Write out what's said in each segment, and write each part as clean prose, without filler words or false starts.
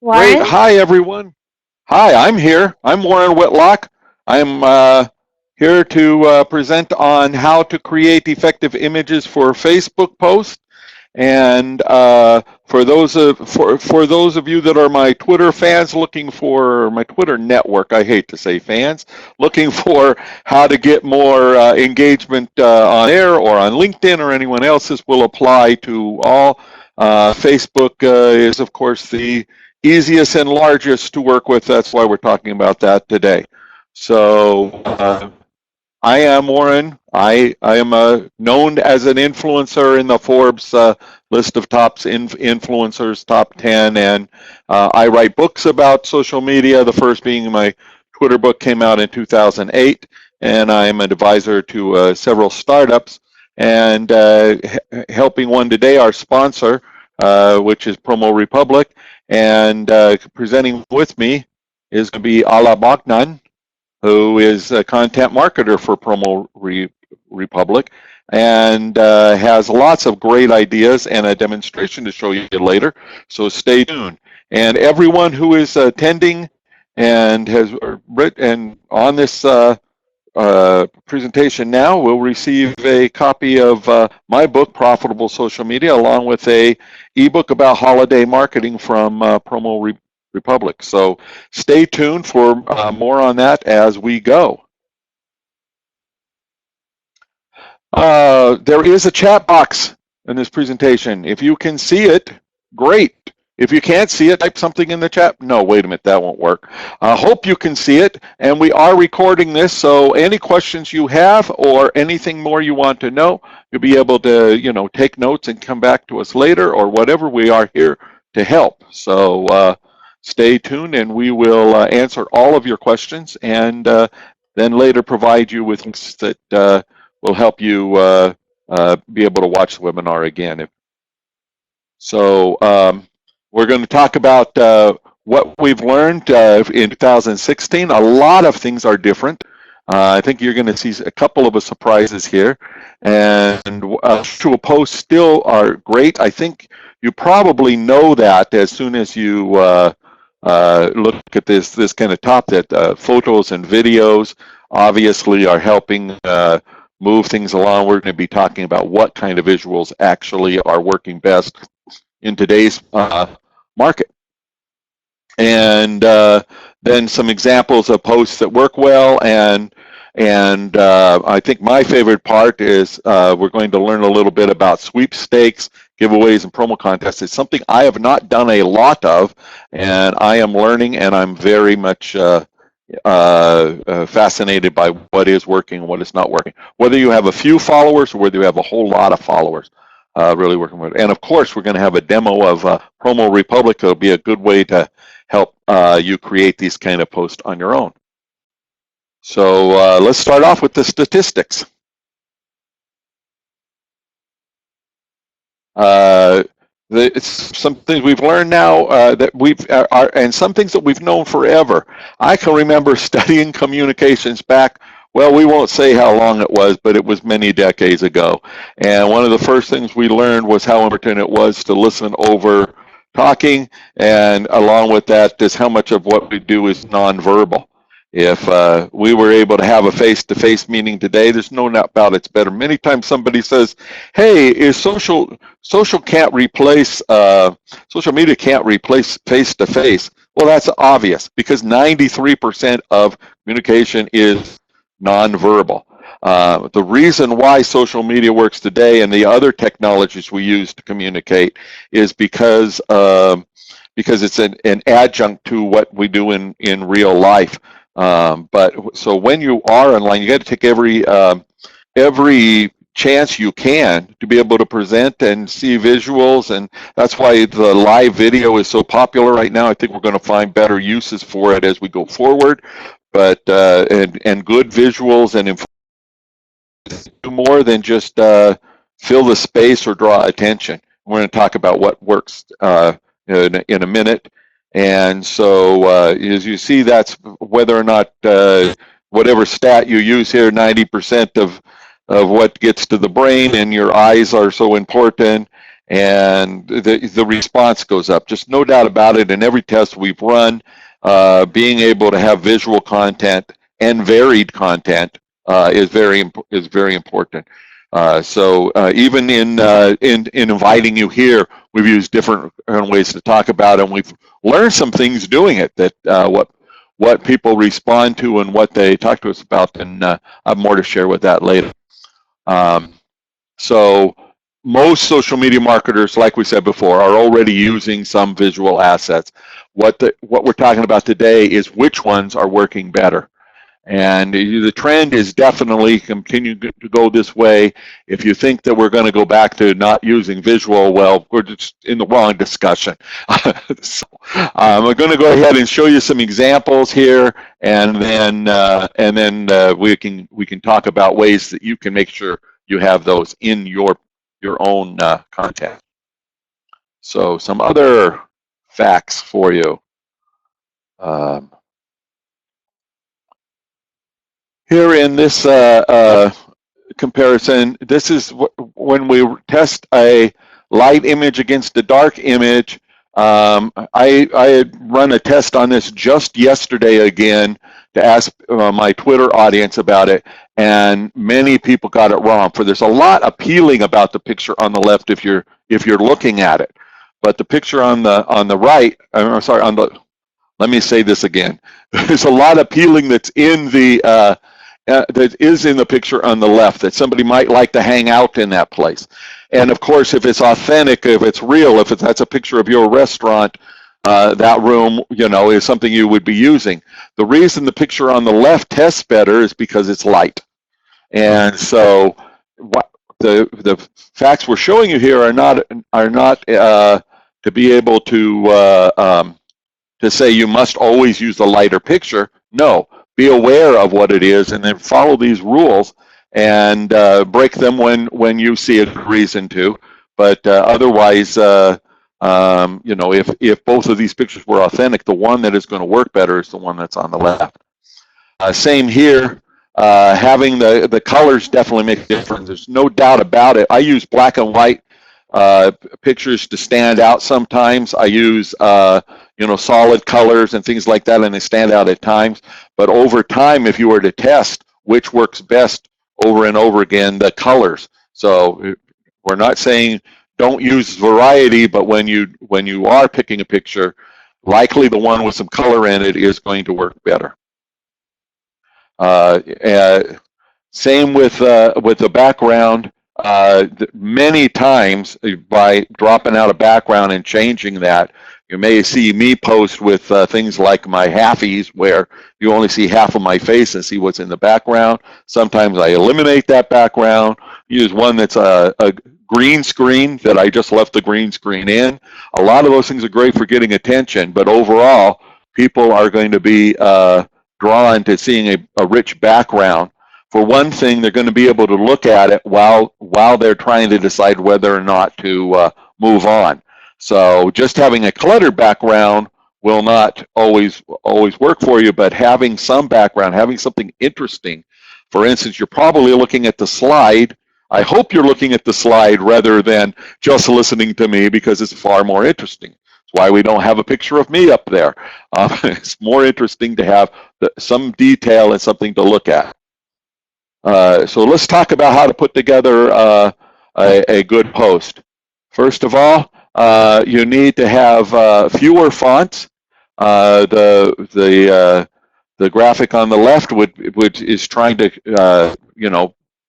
Great. Warren? Hi, everyone. Hi, I'm here. I'm Warren Whitlock. I'm here to present on how to create effective images for Facebook posts. And for those of you that are my Twitter fans looking for my Twitter network, I hate to say fans, looking for how to get more engagement on air or on LinkedIn or anyone else, this will apply to all. Facebook is, of course, the easiest and largest to work with. That's why we're talking about that today. So I am Warren. I am known as an influencer in the Forbes list of influencers, top 10, and I write books about social media. The first being my Twitter book came out in 2008, and I am an advisor to several startups, and helping one today, our sponsor, which is PromoRepublic, and presenting with me is going to be Ala Bagnan, who is a content marketer for PromoRepublic and has lots of great ideas and a demonstration to show you later. So stay tuned. And everyone who is attending and has written on this presentation now will receive a copy of my book, Profitable Social Media, along with a ebook about holiday marketing from PromoRepublic. So stay tuned for more on that as we go. There is a chat box in this presentation. If you can see it, great. If you can't see it, type something in the chat. No, wait a minute, that won't work. I hope you can see it, and we are recording this, so any questions you have or anything more you want to know, you'll be able to, take notes and come back to us later or whatever. We are here to help. So stay tuned, and we will answer all of your questions, and then later provide you with links that will help you be able to watch the webinar again. So we're going to talk about what we've learned in 2016. A lot of things are different. I think you're going to see a couple of surprises here. And to post still are great. I think you probably know that as soon as you look at this kind of top, that photos and videos obviously are helping move things along. We're going to be talking about what kind of visuals actually are working best in today's market. And then some examples of posts that work well. And I think my favorite part is we're going to learn a little bit about sweepstakes, giveaways, and promo contests. It's something I have not done a lot of, and I am learning, and I'm very much fascinated by what is working and what is not working. Whether you have a few followers or whether you have a whole lot of followers, really working with it. And of course, we're going to have a demo of PromoRepublic. It'll be a good way to help you create these kind of posts on your own. So let's start off with the statistics. It's some things we've learned now that and some things that we've known forever. I can remember studying communications back, well, we won't say how long it was, but it was many decades ago. And one of the first things we learned was how important it was to listen over talking, and along with that is how much of what we do is nonverbal. If we were able to have a face-to-face meeting today, there's no doubt about it's better. Many times somebody says, hey, is social can't replace, social media can't replace face-to-face. Well, that's obvious because 93% of communication is nonverbal. The reason why social media works today and the other technologies we use to communicate is because it's an adjunct to what we do in real life. But so when you are online, you got to take every chance you can to be able to present and see visuals, and that's why the live video is so popular right now. I think we're going to find better uses for it as we go forward. But and good visuals and do more than just fill the space or draw attention. We're going to talk about what works in a minute. And so as you see, that's whether or not whatever stat you use here, 90% of what gets to the brain, and your eyes are so important. and the response goes up. Just no doubt about it. In every test we've run, being able to have visual content and varied content is very important. So even in inviting you here, we've used different ways to talk about it, and we've learned some things doing it, that what people respond to and what they talk to us about, and I have more to share with that later. So most social media marketers, like we said before, are already using some visual assets. What we're talking about today is which ones are working better. And the trend is definitely continuing to go this way. If you think that we're going to go back to not using visual, well, we're just in the wrong discussion. So, I'm going to go ahead and show you some examples here, and then we can talk about ways that you can make sure you have those in your own content. So some other facts for you. Here in this comparison, this is when we test a light image against a dark image. I run a test on this just yesterday again to ask my Twitter audience about it, and many people got it wrong. For there's a lot appealing about the picture on the left if you're looking at it, but the picture on the right, I'm sorry, let me say this again. There's a lot appealing that's in the that is in the picture on the left, that somebody might like to hang out in that place. And of course, if it's authentic, if it's real, if that's a picture of your restaurant, that room, is something you would be using. The reason the picture on the left tests better is because it's light. And so the facts we're showing you here are not to be able to say you must always use the lighter picture. No. Be aware of what it is, and then follow these rules, and break them when you see a reason to. But otherwise, if both of these pictures were authentic, the one that is going to work better is the one that's on the left. Same here. Having the colors definitely make a difference. There's no doubt about it. I use black and white pictures to stand out sometimes. I use solid colors and things like that, and they stand out at times. But over time, if you were to test which works best over and over again, the colors. So we're not saying don't use variety, but when you are picking a picture, likely the one with some color in it is going to work better. Same with the background. Many times, by dropping out a background and changing that, you may see me post with things like my halfies, where you only see half of my face and see what's in the background. Sometimes I eliminate that background, use one that's a green screen that I just left the green screen in. A lot of those things are great for getting attention, but overall, people are going to be drawn to seeing a rich background. For one thing, they're going to be able to look at it while they're trying to decide whether or not to move on. So just having a cluttered background will not always work for you, but having some background, having something interesting. For instance, you're probably looking at the slide. I hope you're looking at the slide rather than just listening to me, because it's far more interesting. That's why we don't have a picture of me up there. It's more interesting to have some detail and something to look at. So let's talk about how to put together a good post. First of all, you need to have fewer fonts. The graphic on the left which is trying to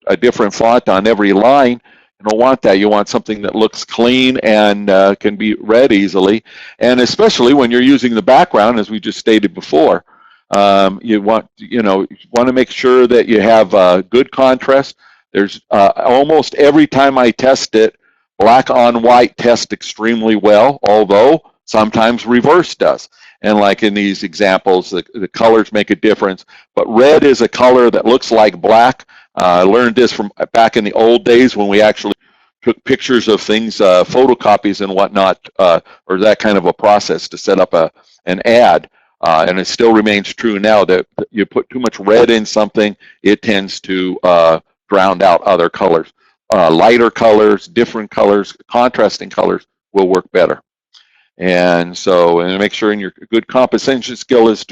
a different font on every line. You don't want that. You want something that looks clean and can be read easily, and especially when you're using the background, as we just stated before. You want to make sure that you have good contrast. There's almost every time I test it, black on white tests extremely well, although sometimes reverse does. And like in these examples, the colors make a difference. But red is a color that looks like black. I learned this from back in the old days when we actually took pictures of things, photocopies and whatnot, or that kind of a process to set up an ad. And it still remains true now that you put too much red in something, it tends to drown out other colors. lighter colors, different colors, contrasting colors will work better. And so, and make sure in your good composition skill is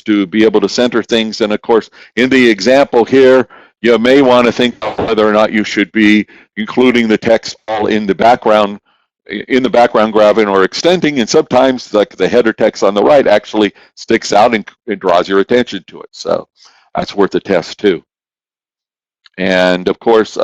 to be able to center things. And of course, in the example here, you may want to think whether or not you should be including the text all in the background grabbing or extending. And sometimes, like the header text on the right, actually sticks out and draws your attention to it. So that's worth a test too. And of course,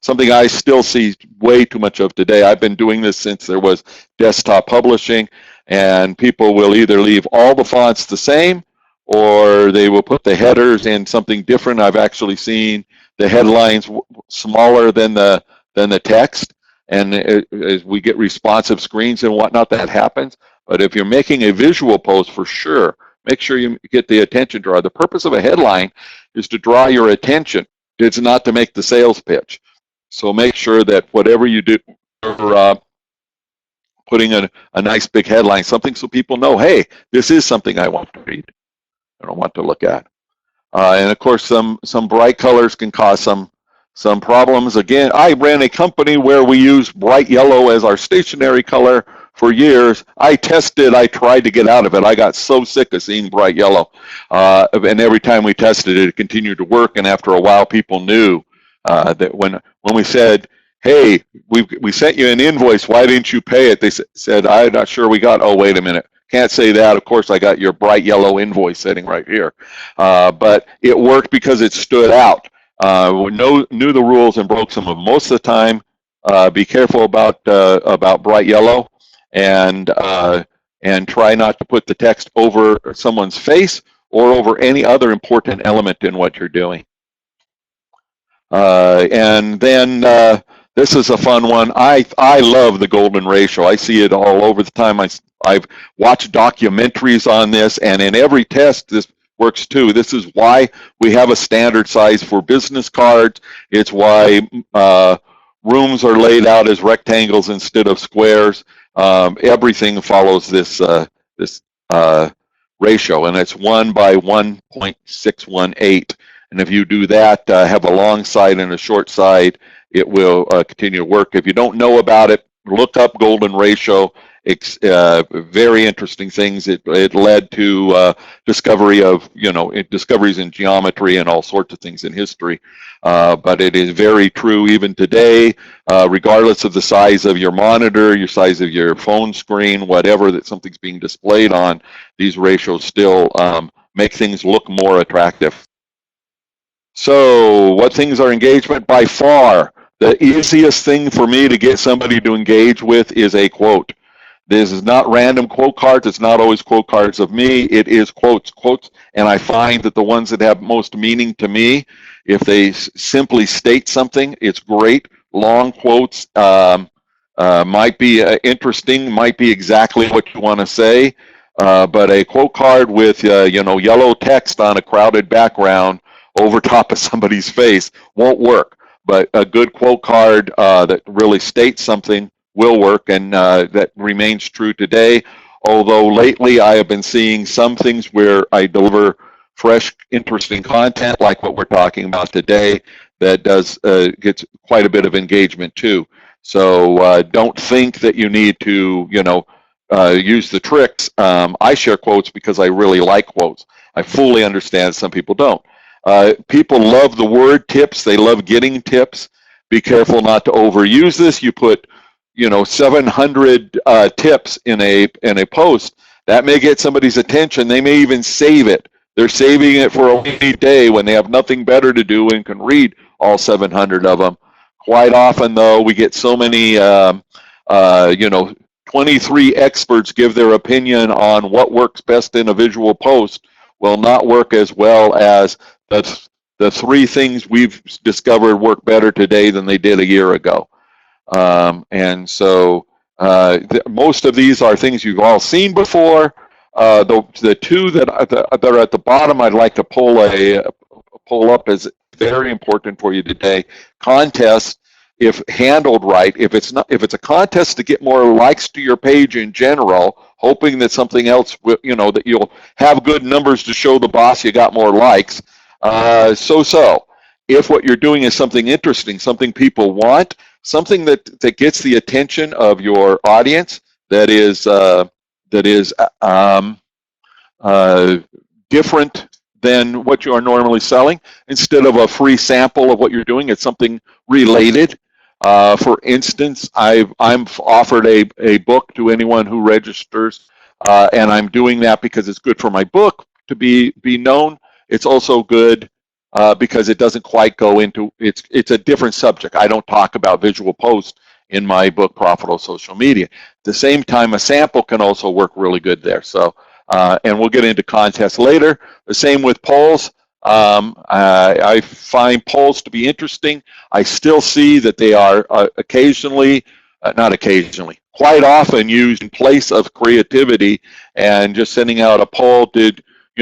something I still see way too much of today, I've been doing this since there was desktop publishing, and people will either leave all the fonts the same or they will put the headers in something different. I've actually seen the headlines smaller than the text, and as we get responsive screens and whatnot, that happens. But if you're making a visual post, for sure, make sure you get the attention draw. The purpose of a headline is to draw your attention. It's not to make the sales pitch. So make sure that whatever you do, putting a nice big headline, something so people know, hey, this is something I want to read, I don't want to look at. And of course, some bright colors can cause some problems. Again, I ran a company where we used bright yellow as our stationary color for years. I tried to get out of it. I got so sick of seeing bright yellow. And every time we tested it, it continued to work. And after a while, people knew that when we said, hey, we sent you an invoice, why didn't you pay it? They said, I'm not sure we got, oh, wait a minute. Can't say that. Of course, I got your bright yellow invoice sitting right here. But it worked because it stood out. Knew the rules and broke some of them. Most of the time, be careful about bright yellow, and try not to put the text over someone's face or over any other important element in what you're doing. And then this is a fun one. I love the golden ratio. I see it all over the time. I've watched documentaries on this, and in every test, this works too. This is why we have a standard size for business cards. It's why rooms are laid out as rectangles instead of squares. Everything follows this ratio, and it's 1 by 1.618. And if you do that, have a long side and a short side, it will continue to work. If you don't know about it, look up golden ratio. It's very interesting things. It led to discovery of, discoveries in geometry and all sorts of things in history. But it is very true even today, regardless of the size of your monitor, your size of your phone screen, whatever that something's being displayed on, these ratios still make things look more attractive. So what things are engagement? By far, the easiest thing for me to get somebody to engage with is a quote. This is not random quote cards. It's not always quote cards of me. It is quotes. And I find that the ones that have most meaning to me, if they simply state something, it's great. Long quotes might be interesting, might be exactly what you want to say. But a quote card with, yellow text on a crowded background over top of somebody's face won't work. But a good quote card that really states something will work, and that remains true today. Although lately I have been seeing some things where I deliver fresh, interesting content, like what we're talking about today, that gets quite a bit of engagement too. So don't think that you need to, use the tricks. I share quotes because I really like quotes. I fully understand some people don't. People love the word tips. They love getting tips. Be careful not to overuse this. You put 700 tips in a post. That may get somebody's attention. They may even save it. They're saving it for a rainy day when they have nothing better to do and can read all 700 of them. Quite often, though, we get so many, 23 experts give their opinion on what works best in a visual post will not work as well as the 3 things we've discovered work better today than they did a year ago. And so most of these are things you've all seen before. The 2 that are at the bottom, I'd like to pull up as very important for you today. Contests, if handled right, if it's a contest to get more likes to your page in general, hoping that something else, that you'll have good numbers to show the boss you got more likes. So. if what you're doing is something interesting, something people want, something that gets the attention of your audience, that is different than what you are normally selling. Instead of a free sample of what you're doing, it's something related. For instance, I'm offered a book to anyone who registers, and I'm doing that because it's good for my book to be known. It's also good because it doesn't quite go into, it's a different subject. I don't talk about visual posts in my book, Profitable Social Media. At the same time, a sample can also work really good there. So, and we'll get into contests later. The same with polls. I find polls to be interesting. I still see that they are occasionally, not occasionally, quite often used in place of creativity, and just sending out a poll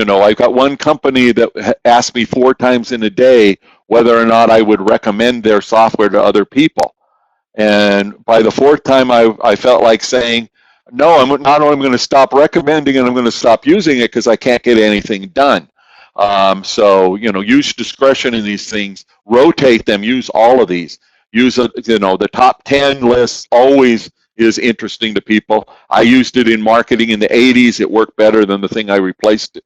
I've got one company that asked me 4 times in a day whether or not I would recommend their software to other people. And by the 4th time, I felt like saying, no, I'm not only going to stop recommending it, I'm going to stop using it because I can't get anything done. So, use discretion in these things, rotate them, use all of these. Use, the top 10 list always is interesting to people. I used it in marketing in the 80s. It worked better than the thing I replaced it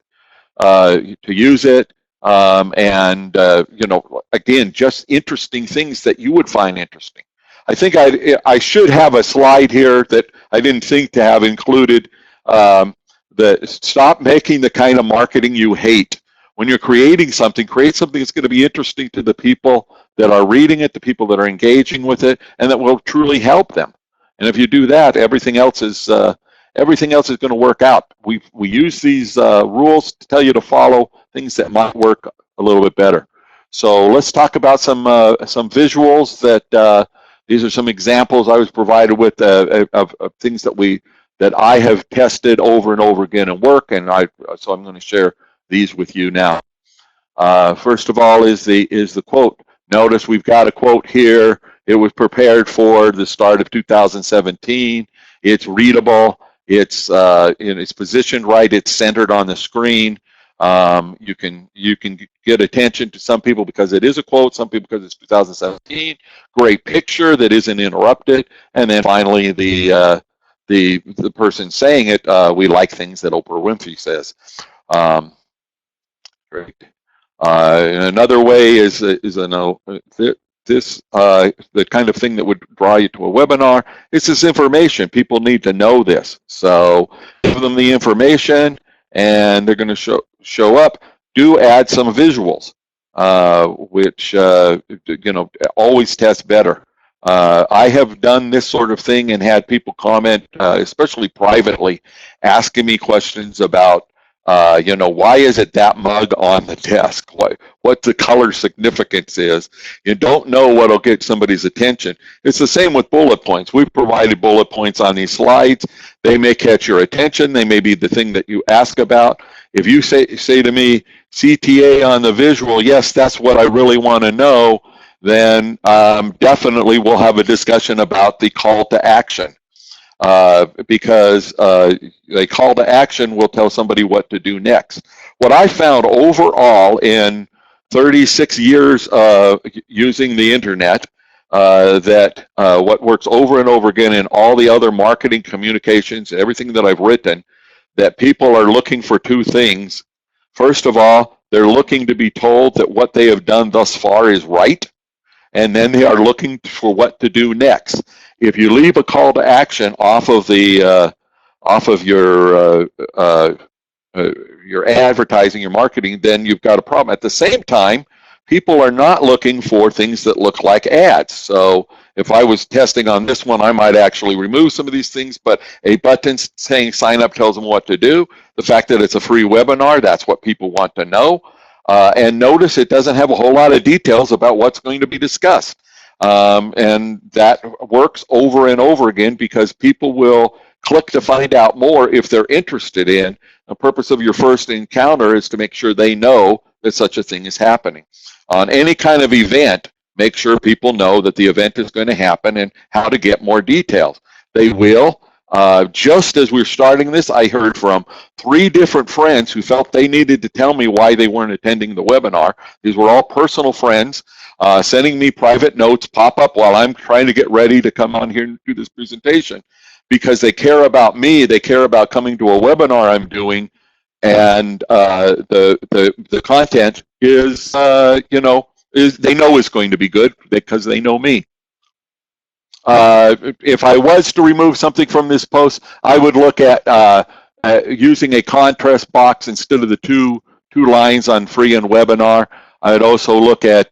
to use it. Again, just interesting things that you would find interesting. I think I should have a slide here that I didn't think to have included. Stop making the kind of marketing you hate. When you're creating something, create something that's going to be interesting to the people that are reading it, the people that are engaging with it, and that will truly help them. And if you do that, everything else is going to work out. We use these rules to tell you to follow things that might work a little bit better. So let's talk about some visuals that. These are some examples I was provided with of things that I have tested over and over again and work, and so I'm going to share these with you now. First of all is the quote. Notice we've got a quote here. It was prepared for the start of 2017. It's readable. It's positioned right. It's centered on the screen. You can get attention to some people because it is a quote, some people because it's 2017. Great picture that isn't interrupted, and then finally the person saying it. We like things that Oprah Winfrey says. Great. Another way is the kind of thing that would draw you to a webinar. It's this information. People need to know this, so give them the information, and they're going to show up. Do add some visuals, which always test better. I have done this sort of thing and had people comment, especially privately, asking me questions about, why is it that mug on the desk? What the color significance is. You don't know what'll get somebody's attention. It's the same with bullet points. We've provided bullet points on these slides. They may catch your attention. They may be the thing that you ask about. If you say to me, CTA on the visual, yes, that's what I really want to know, then definitely we'll have a discussion about the call to action. Because a call to action will tell somebody what to do next. What I found overall in 36 years using the internet, that what works over and over again in all the other marketing communications, everything that I've written, that people are looking for 2 things. First of all, they're looking to be told that what they have done thus far is right, and then they are looking for what to do next. If you leave a call to action off of your advertising, your marketing, then you've got a problem. At the same time, people are not looking for things that look like ads. So if I was testing on this one, I might actually remove some of these things, but a button saying sign up tells them what to do. The fact that it's a free webinar, that's what people want to know. And notice it doesn't have a whole lot of details about what's going to be discussed. And that works over and over again because people will click to find out more if they're interested in. The purpose of your first encounter is to make sure they know that such a thing is happening. On any kind of event, make sure people know that the event is going to happen and how to get more details. They will. Just as we were starting this, I heard from 3 different friends who felt they needed to tell me why they weren't attending the webinar. These were all personal friends, sending me private notes pop up while I'm trying to get ready to come on here and do this presentation, because they care about me. They care about coming to a webinar I'm doing, and the content is they know is going to be good because they know me. If I was to remove something from this post, I would look at using a contrast box instead of the two lines on free and webinar. I'd also look at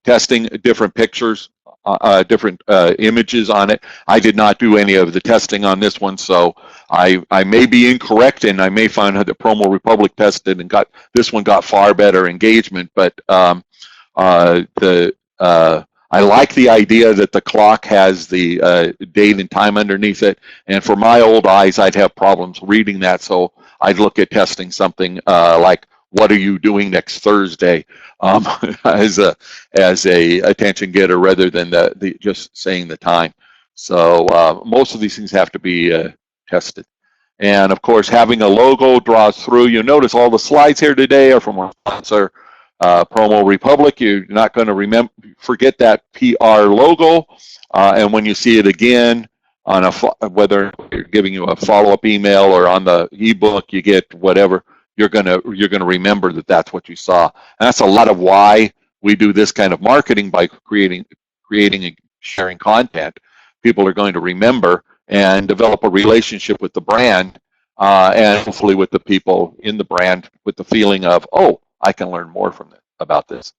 testing different pictures, different images on it. I did not do any of the testing on this one, so I may be incorrect, and I may find that PromoRepublic tested and this one got far better engagement, but I like the idea that the clock has the date and time underneath it, and for my old eyes, I'd have problems reading that, so I'd look at testing something like, what are you doing next Thursday, as a attention getter rather than the just saying the time. So most of these things have to be tested. And of course, having a logo draws through. You notice all the slides here today are from our sponsor, PromoRepublic. You're not going to forget that PR logo, and when you see it again on whether you're giving you a follow-up email or on the ebook, you get whatever, you're gonna remember that that's what you saw. And that's a lot of why we do this kind of marketing, by creating and sharing content. People are going to remember and develop a relationship with the brand, and hopefully with the people in the brand, with the feeling of, oh, I can learn more from about this.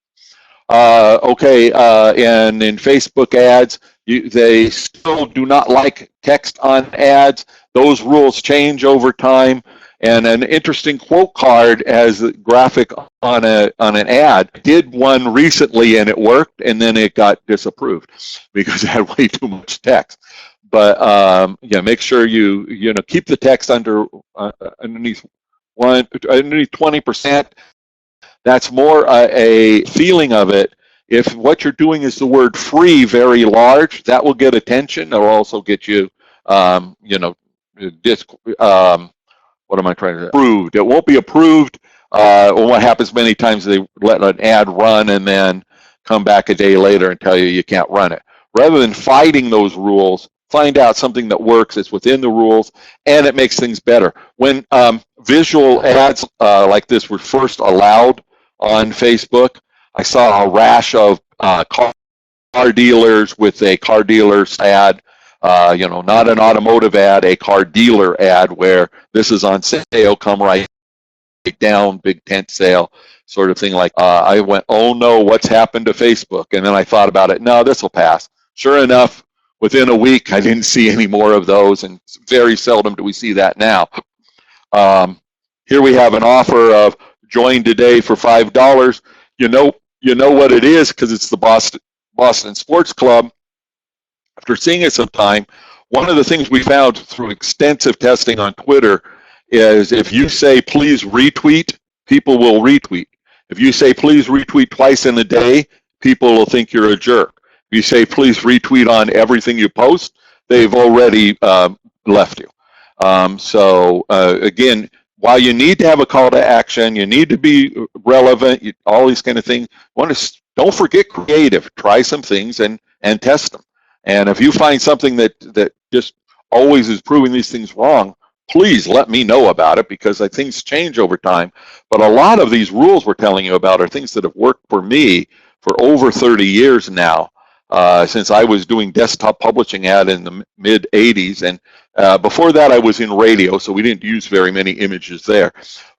Okay, and in Facebook ads, they still do not like text on ads. Those rules change over time. And an interesting quote card as a graphic on an ad. Did one recently and it worked, and then it got disapproved because it had way too much text. But yeah, make sure you keep the text underneath 20%. That's more a feeling of it. If what you're doing is the word free very large, that will get attention. It'll also get you, what am I trying to say? Approved. It won't be approved. What happens many times, they let an ad run and then come back a day later and tell you you can't run it. Rather than fighting those rules, find out something that works, it's within the rules, and it makes things better. When visual ads like this were first allowed on Facebook, I saw a rash of car dealers with a car dealer's ad, not an automotive ad, a car dealer ad where this is on sale, come right down, big tent sale, sort of thing. Like I went, oh no, what's happened to Facebook? And then I thought about it, no, this will pass. Sure enough, within a week, I didn't see any more of those, and very seldom do we see that now. Here we have an offer of join today for $5. You know what it is because it's the Boston Sports Club. After seeing it some time, one of the things we found through extensive testing on Twitter is if you say please retweet, people will retweet. If you say please retweet twice in a day, people will think you're a jerk. If you say please retweet on everything you post, they've already left you. Again, while you need to have a call to action, you need to be relevant, all these kind of things, don't forget creative. Try some things and test them. And if you find something that just always is proving these things wrong, please let me know about it, because things change over time. But a lot of these rules we're telling you about are things that have worked for me for over 30 years now, since I was doing desktop publishing ad in the mid 80s. And before that, I was in radio, so we didn't use very many images there.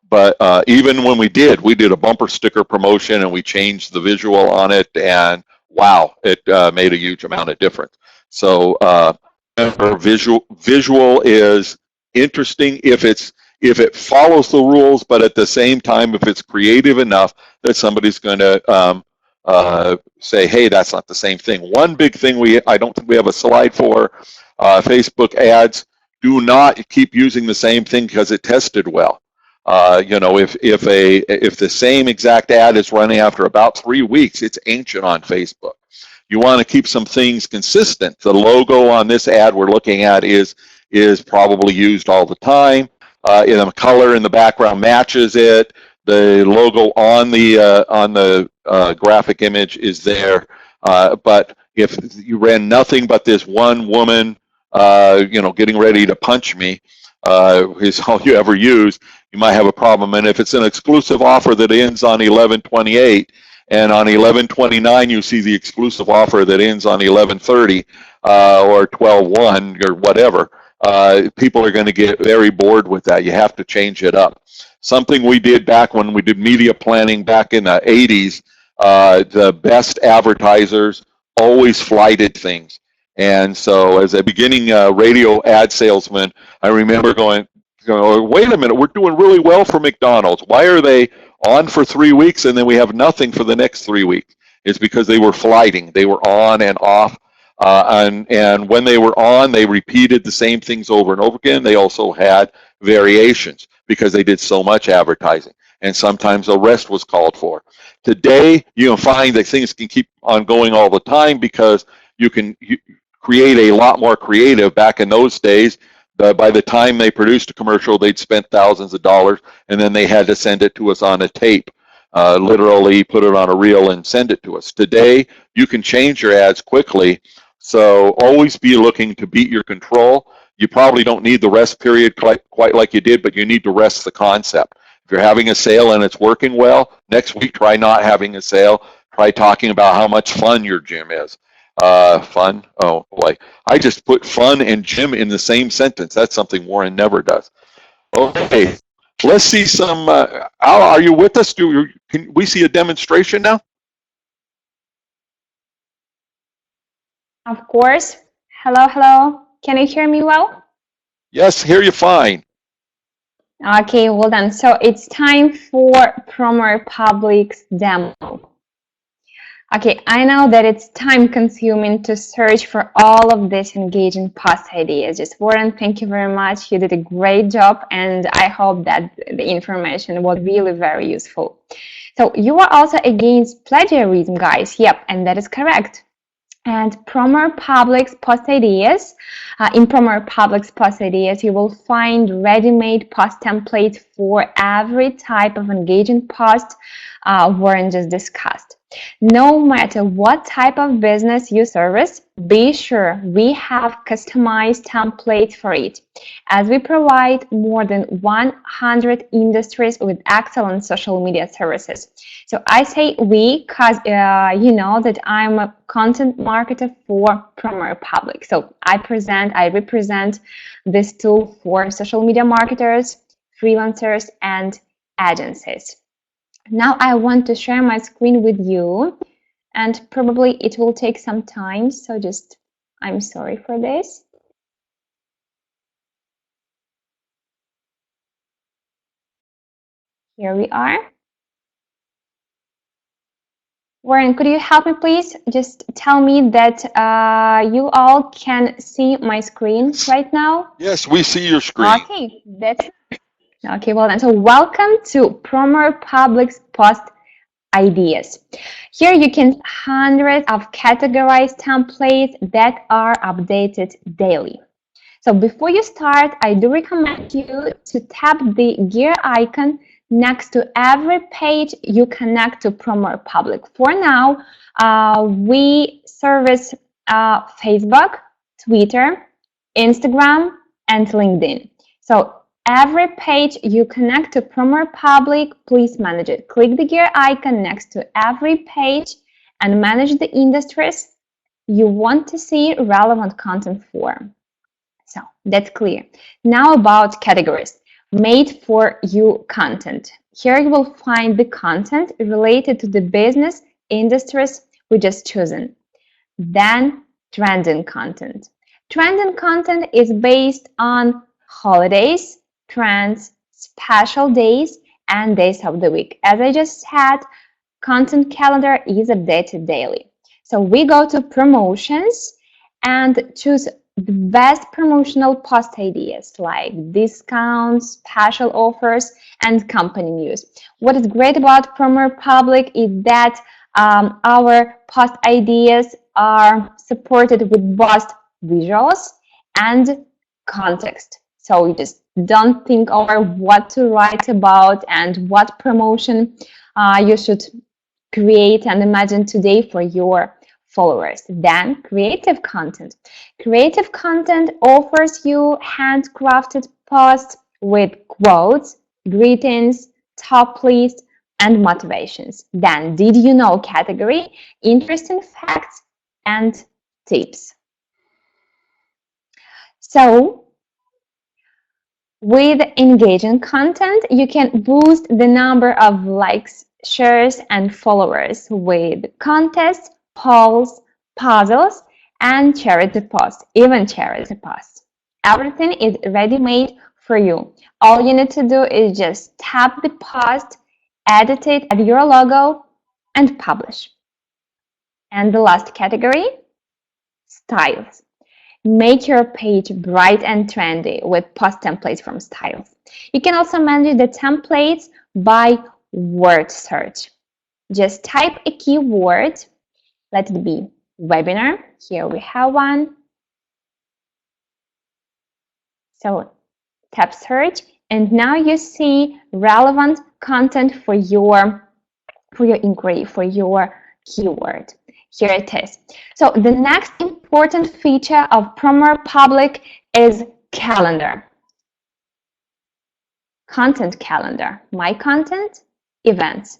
But even when we did a bumper sticker promotion and we changed the visual on it, and wow, it made a huge amount of difference. So remember, visual is interesting if it follows the rules, but at the same time, if it's creative enough that somebody's going to say, hey, that's not the same thing. One big thing I don't think we have a slide for, Facebook ads, do not keep using the same thing because it tested well. If the same exact ad is running after about 3 weeks, it's ancient on Facebook. You want to keep some things consistent. The logo on this ad we're looking at is is probably used all the time. The color in the background matches it. The logo on the graphic image is there. But if you ran nothing but this one woman, getting ready to punch me, is all you ever use, you might have a problem. And if it's an exclusive offer that ends on 11/28, and on 11/29 you see the exclusive offer that ends on 11/30 or 12/1 or whatever, people are going to get very bored with that. You have to change it up. Something we did back when we did media planning back in the 80s, the best advertisers always flighted things. And so as a beginning radio ad salesman, I remember going, wait a minute, we're doing really well for McDonald's. Why are they on for 3 weeks and then we have nothing for the next 3 weeks? It's because they were flighting. They were on and off. And when they were on, they repeated the same things over and over again. They also had variations because they did so much advertising. And sometimes a rest was called for. Today, you can find that things can keep on going all the time because you create a lot more creative. Back in those days, by the time they produced a commercial, they'd spent thousands of dollars, and then they had to send it to us on a tape, literally put it on a reel and send it to us. Today, you can change your ads quickly, so always be looking to beat your control. You probably don't need the rest period quite like you did, but you need to rest the concept. If you're having a sale and it's working well, next week try not having a sale. Try talking about how much fun your gym is. Fun? Oh boy, I just put fun and gym in the same sentence. That's something Warren never does. Okay, let's see some. Al, are you with us? Can we see a demonstration now? Of course. Hello, hello. Can you hear me well? Yes, hear you fine. Okay, well done. So it's time for PromoRepublic's demo. Okay, I know that it's time consuming to search for all of these engaging post ideas. Just Warren, thank you very much. You did a great job, and I hope that the information was really very useful. So you are also against plagiarism, guys. Yep, and that is correct. And PromoRepublic's post ideas, in PromoRepublic's post ideas, you will find ready-made post templates for every type of engaging post Warren just discussed. No matter what type of business you service, be sure we have customized templates for it, as we provide more than 100 industries with excellent social media services. So I say we because you know that I'm a content marketer for PromoRepublic. So I represent this tool for social media marketers, freelancers, and agencies. Now I want to share my screen with you, and probably it will take some time, so I'm sorry for this. Here we are. Warren, could you help me, please? Just tell me that you all can see my screen right now. Yes, we see your screen. Okay, okay, well then. So welcome to PromoRepublic's post ideas. Here you can see hundreds of categorized templates that are updated daily. So before you start, I do recommend you to tap the gear icon next to every page you connect to PromoRepublic. For now, we service Facebook, Twitter, Instagram, and LinkedIn. So every page you connect to PromoRepublic, please manage it. Click the gear icon next to every page and manage the industries you want to see relevant content for. So that's clear. Now about categories. Made for you content. Here you will find the content related to the business industries we just chosen. Then trending content. Trending content is based on holidays, trends, special days, and days of the week. As I just said, content calendar is updated daily. So we go to promotions and choose the best promotional post ideas like discounts, special offers, and company news. What is great about PromoRepublic is that our post ideas are supported with both visuals and context. So you just don't think over what to write about and what promotion you should create and imagine today for your followers. Then creative content. Creative content offers you handcrafted posts with quotes, greetings, top lists, and motivations. Then did you know category, interesting facts, and tips. So with engaging content, you can boost the number of likes, shares, and followers with contests, polls, puzzles, and charity posts, even charity posts. Everything is ready-made for you. All you need to do is just tap the post, edit it, add your logo, and publish. And the last category, styles. Make your page bright and trendy with post templates from Styles. You can also manage the templates by word search. Just type a keyword. Let it be webinar. Here we have one. So tap search, and now you see relevant content for your inquiry, for your keyword. Here it is. So the next important feature of PromoRepublic is calendar. Content calendar. My content, events.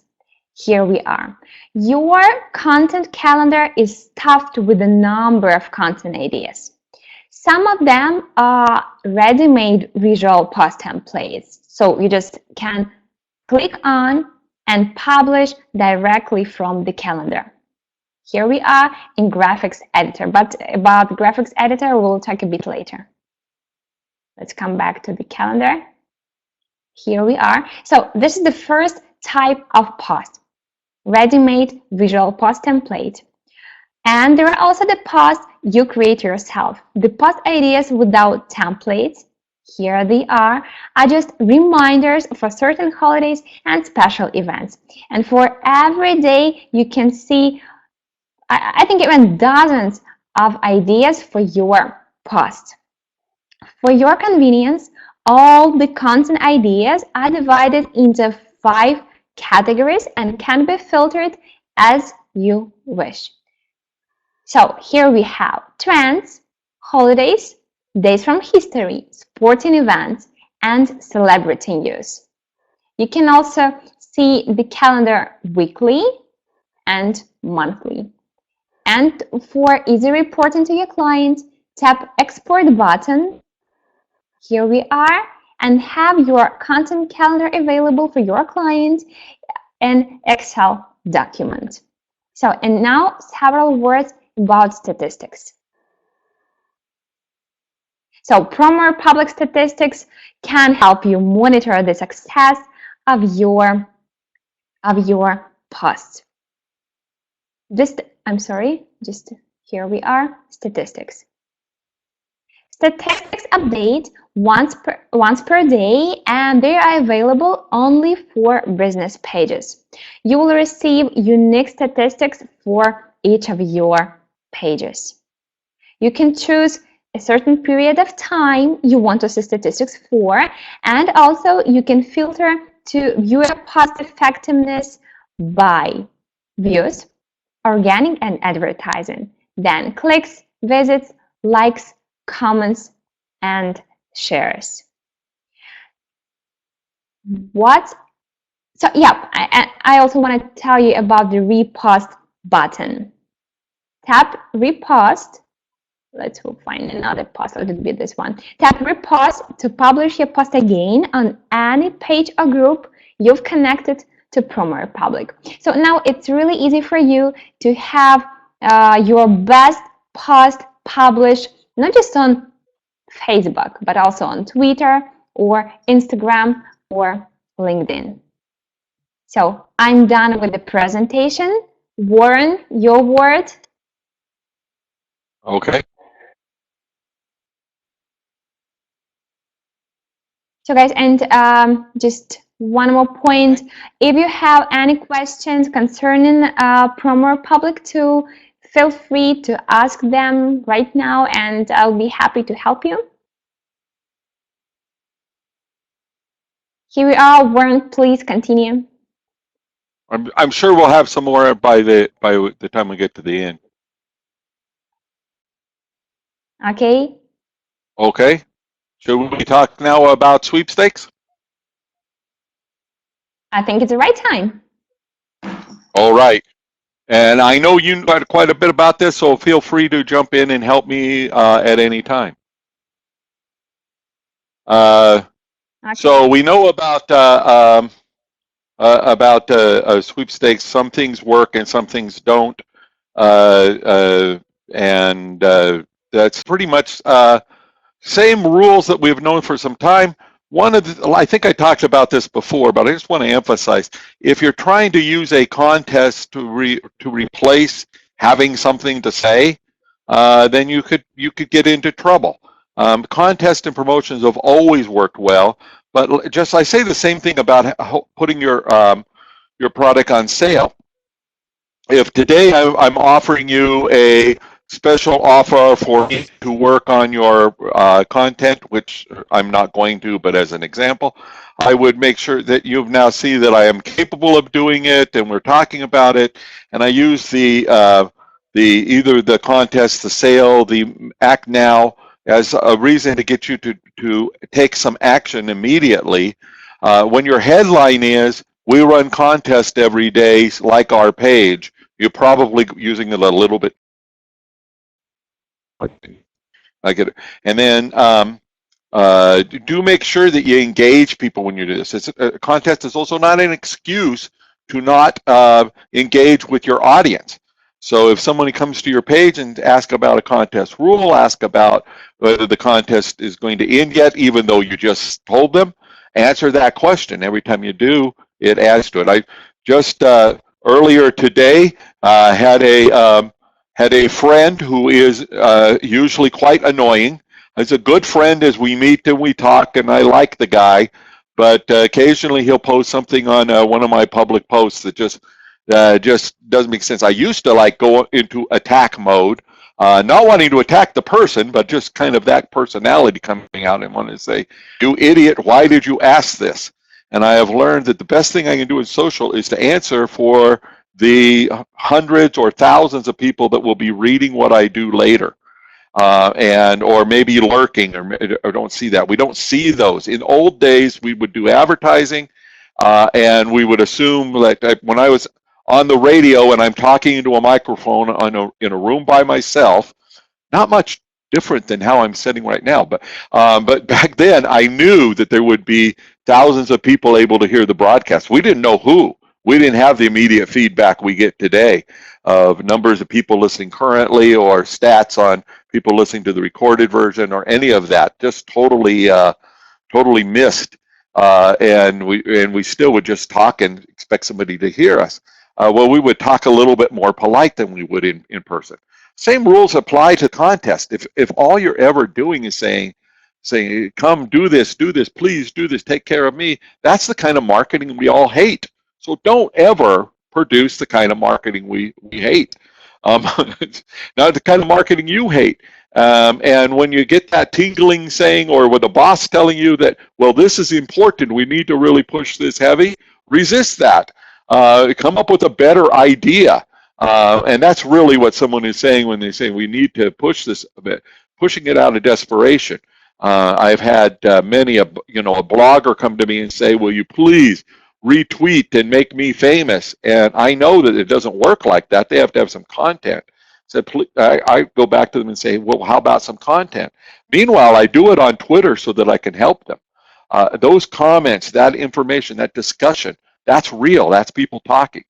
Here we are. Your content calendar is stuffed with a number of content ideas. Some of them are ready-made visual post templates. So you just can click on and publish directly from the calendar. Here we are in graphics editor, but about graphics editor we'll talk a bit later. Let's come back to the calendar. Here we are. So this is the first type of post, ready-made visual post template. And there are also the posts you create yourself. The post ideas without templates, here they are just reminders for certain holidays and special events. And for every day you can see I think even dozens of ideas for your post. For your convenience, all the content ideas are divided into 5 categories and can be filtered as you wish. So here we have trends, holidays, days from history, sporting events, and celebrity news. You can also see the calendar weekly and monthly. And for easy reporting to your clients, tap Export button. Here we are, and have your content calendar available for your client in Excel document. So, and now several words about statistics. So, PromoRepublic statistics can help you monitor the success of your posts. Just here we are, statistics. Statistics update once per day, and they are available only for business pages. You will receive unique statistics for each of your pages. You can choose a certain period of time you want to see statistics for, and also you can filter to view your post effectiveness by views, organic and advertising, then clicks, visits, likes, comments, and shares. I also want to tell you about the repost button. Tap repost. Let's find another post. Let it be this one. Tap repost to publish your post again on any page or group you've connected to PromoRepublic. So now it's really easy for you to have your best post published not just on Facebook, but also on Twitter or Instagram or LinkedIn. So I'm done with the presentation. Warren, your word. Okay. So guys, and just one more point. If you have any questions concerning PromoRepublic tool, feel free to ask them right now, and I'll be happy to help you. Here we are, Warren, please continue. I'm sure we'll have some more by the time we get to the end. Okay. Okay. Should we talk now about sweepstakes? I think it's the right time. All right. And I know you know quite a bit about this, so feel free to jump in and help me at any time. Okay. So we know about sweepstakes. Some things work and some things don't, and that's pretty much same rules that we've known for some time. One of the, I think I talked about this before, but I just want to emphasize: if you're trying to use a contest to replace having something to say, then you could get into trouble. Contests and promotions have always worked well, but just I say the same thing about putting your product on sale. If today I'm offering you a special offer for me to work on your content, which I'm not going to, but as an example, I would make sure that you now see that I am capable of doing it, and we're talking about it, and I use the either the contest, the sale, the act now as a reason to get you to take some action immediately. When your headline is, "We run contests every day, like our page," you're probably using it a little bit. I get it. And then do make sure that you engage people when you do this. A contest is also not an excuse to not engage with your audience. So if somebody comes to your page and asks about a contest rule, ask about whether the contest is going to end yet, even though you just told them, answer that question. Every time you do, it adds to it. I just earlier today had a friend who is usually quite annoying. He's a good friend as we meet and we talk, and I like the guy, but occasionally he'll post something on one of my public posts that just doesn't make sense. I used to like go into attack mode, not wanting to attack the person, but just kind of that personality coming out and wanting to say, "You idiot, why did you ask this?" And I have learned that the best thing I can do in social is to answer for the hundreds or thousands of people that will be reading what I do later. Or maybe lurking or don't see that. We don't see those. In old days, we would do advertising, and we would assume that when I was on the radio and I'm talking into a microphone in a room by myself, not much different than how I'm sitting right now. But back then, I knew that there would be thousands of people able to hear the broadcast. We didn't know who. We didn't have the immediate feedback we get today of numbers of people listening currently or stats on people listening to the recorded version or any of that. Just totally missed. And we still would just talk and expect somebody to hear us. Well, we would talk a little bit more polite than we would in person. Same rules apply to contest. If all you're ever doing is saying, "Come, do this, please do this, take care of me," that's the kind of marketing we all hate. So don't ever produce the kind of marketing we hate. Not the kind of marketing you hate. And when you get that tingling saying, or with a boss telling you that, well, this is important, we need to really push this heavy, resist that. Come up with a better idea. And that's really what someone is saying when they say we need to push this a bit, pushing it out of desperation. I've had many a blogger come to me and say, "Will you please retweet and make me famous?" And I know that it doesn't work like that. They have to have some content. So I go back to them and say, "Well, how about some content?" Meanwhile, I do it on Twitter so that I can help them. Those comments, that information, that discussion, that's real. That's people talking.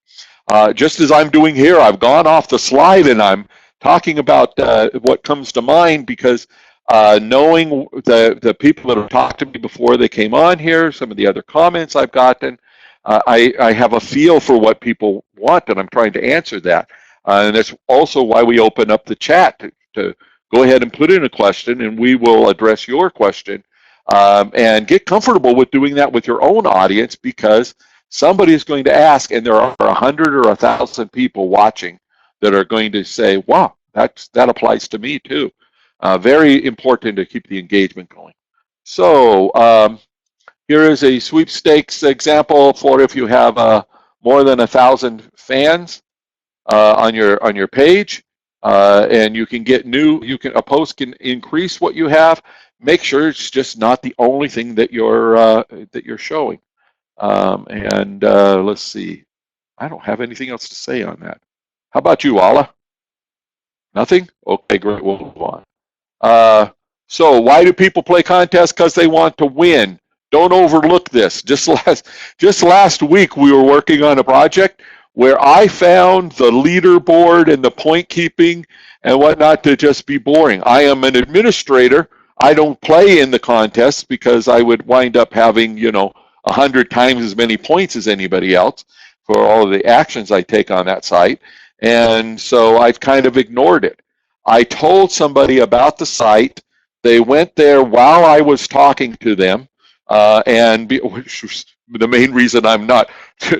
Just as I'm doing here, I've gone off the slide and I'm talking about what comes to mind because knowing the people that have talked to me before they came on here, some of the other comments I've gotten, I have a feel for what people want, and I'm trying to answer that. And that's also why we open up the chat to go ahead and put in a question, and we will address your question. And get comfortable with doing that with your own audience, because somebody is going to ask, and there are 100 or 1,000 people watching that are going to say, "Wow, that applies to me too." Very important to keep the engagement going. So Here is a sweepstakes example for if you have more than 1,000 fans on your page, and you can get new. A post can increase what you have. Make sure it's just not the only thing that you're showing. And let's see. I don't have anything else to say on that. How about you, Ala? Nothing? Okay, great. We'll move on. So why do people play contests? Because they want to win. Don't overlook this. Just last week, we were working on a project where I found the leaderboard and the point keeping and whatnot to just be boring. I am an administrator. I don't play in the contests because I would wind up having, 100 times as many points as anybody else for all of the actions I take on that site. And so I've kind of ignored it. I told somebody about the site. They went there while I was talking to them, which was the main reason I'm not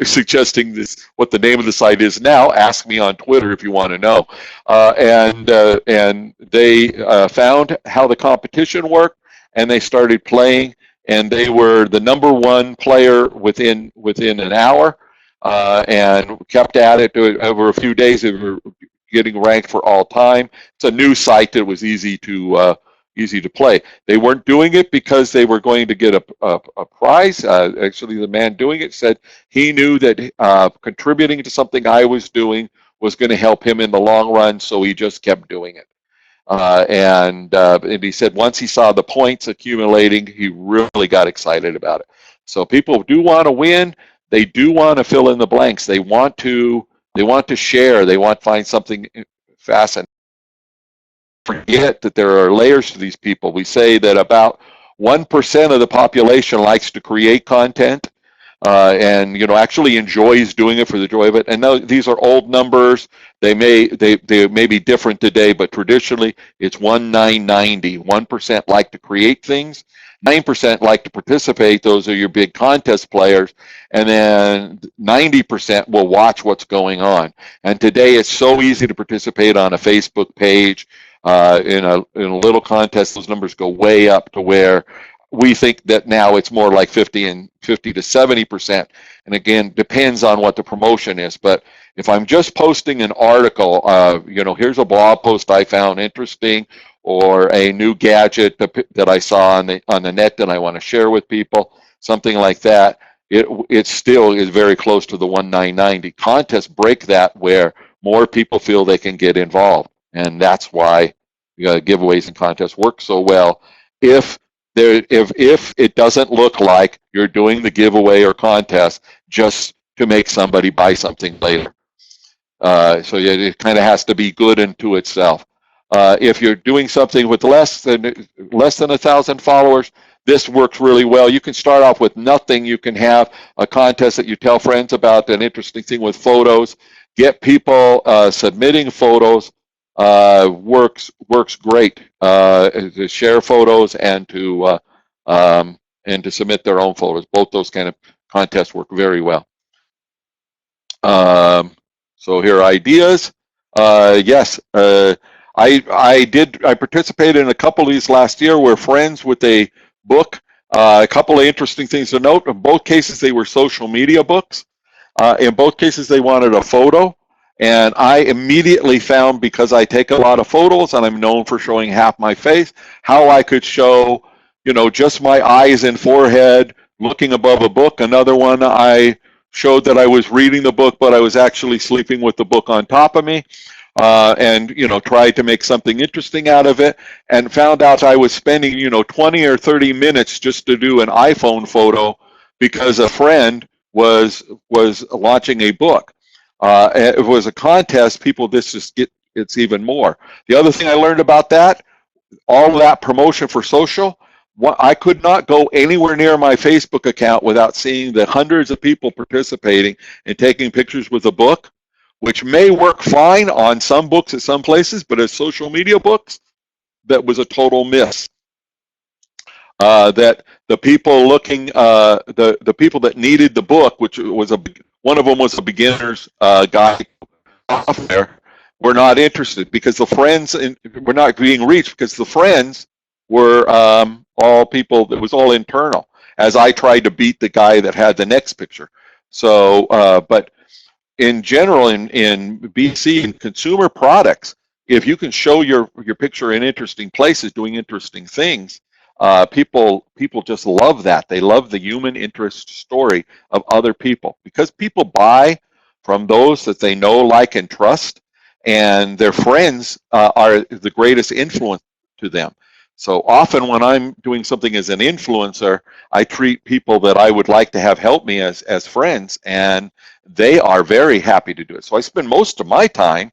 suggesting what the name of the site is now. Ask me on Twitter if you want to know. And they found how the competition worked, and they started playing, and they were the #1 player within an hour, and kept at it over a few days. They were getting ranked for all time. It's a new site that was easy to play. They weren't doing it because they were going to get a prize. Actually, the man doing it said he knew that contributing to something I was doing was going to help him in the long run, so he just kept doing it. And he said once he saw the points accumulating, he really got excited about it. So people do want to win. They do want to fill in the blanks. They want to share. They want to find something fascinating. Forget that there are layers to these people. We say that about 1% of the population likes to create content, and actually enjoys doing it for the joy of it. And these are old numbers. They may be different today, but traditionally it's 1-9-90. 1% like to create things. 9% like to participate. Those are your big contest players. And then 90% will watch what's going on. And today it's so easy to participate on a Facebook page. In a little contest, those numbers go way up to where we think that now it's more like 50 to 70%. And again, depends on what the promotion is. But if I'm just posting an article, here's a blog post I found interesting, or a new gadget that I saw on the net that I want to share with people, something like that, it still is very close to the 1-9-90. Contests break that where more people feel they can get involved. And that's why giveaways and contests work so well. If it doesn't look like you're doing the giveaway or contest just to make somebody buy something later. So it kind of has to be good unto itself. If you're doing something with less than 1,000 followers, this works really well. You can start off with nothing. You can have a contest that you tell friends about, an interesting thing with photos. Get people submitting photos. Works great to share photos and to submit their own photos. Both those kind of contests work very well. So here are ideas. Yes, I participated in a couple of these last year. We're friends with a book. A couple of interesting things to note. In both cases, they were social media books. In both cases, they wanted a photo. And I immediately found, because I take a lot of photos and I'm known for showing half my face, how I could show, just my eyes and forehead looking above a book. Another one, I showed that I was reading the book, but I was actually sleeping with the book on top of me. And tried to make something interesting out of it, and found out I was spending 20 or 30 minutes just to do an iPhone photo because a friend was launching a book. If it was a contest, it's even more. The other thing I learned about that, all of that promotion for social, I could not go anywhere near my Facebook account without seeing the hundreds of people participating and taking pictures with a book, which may work fine on some books at some places, but as social media books, that was a total miss. That the people looking, the people that needed the book, which was one of them was a beginner's guide off there, were not interested because the friends were not being reached because the friends were all people. It was all internal, as I tried to beat the guy that had the next picture. So, but in general, in BC and consumer products, if you can show your picture in interesting places, doing interesting things, people just love that. They love the human interest story of other people, because people buy from those that they know, like, and trust, and their friends are the greatest influence to them. So often when I'm doing something as an influencer, I treat people that I would like to have help me as friends, and they are very happy to do it. So I spend most of my time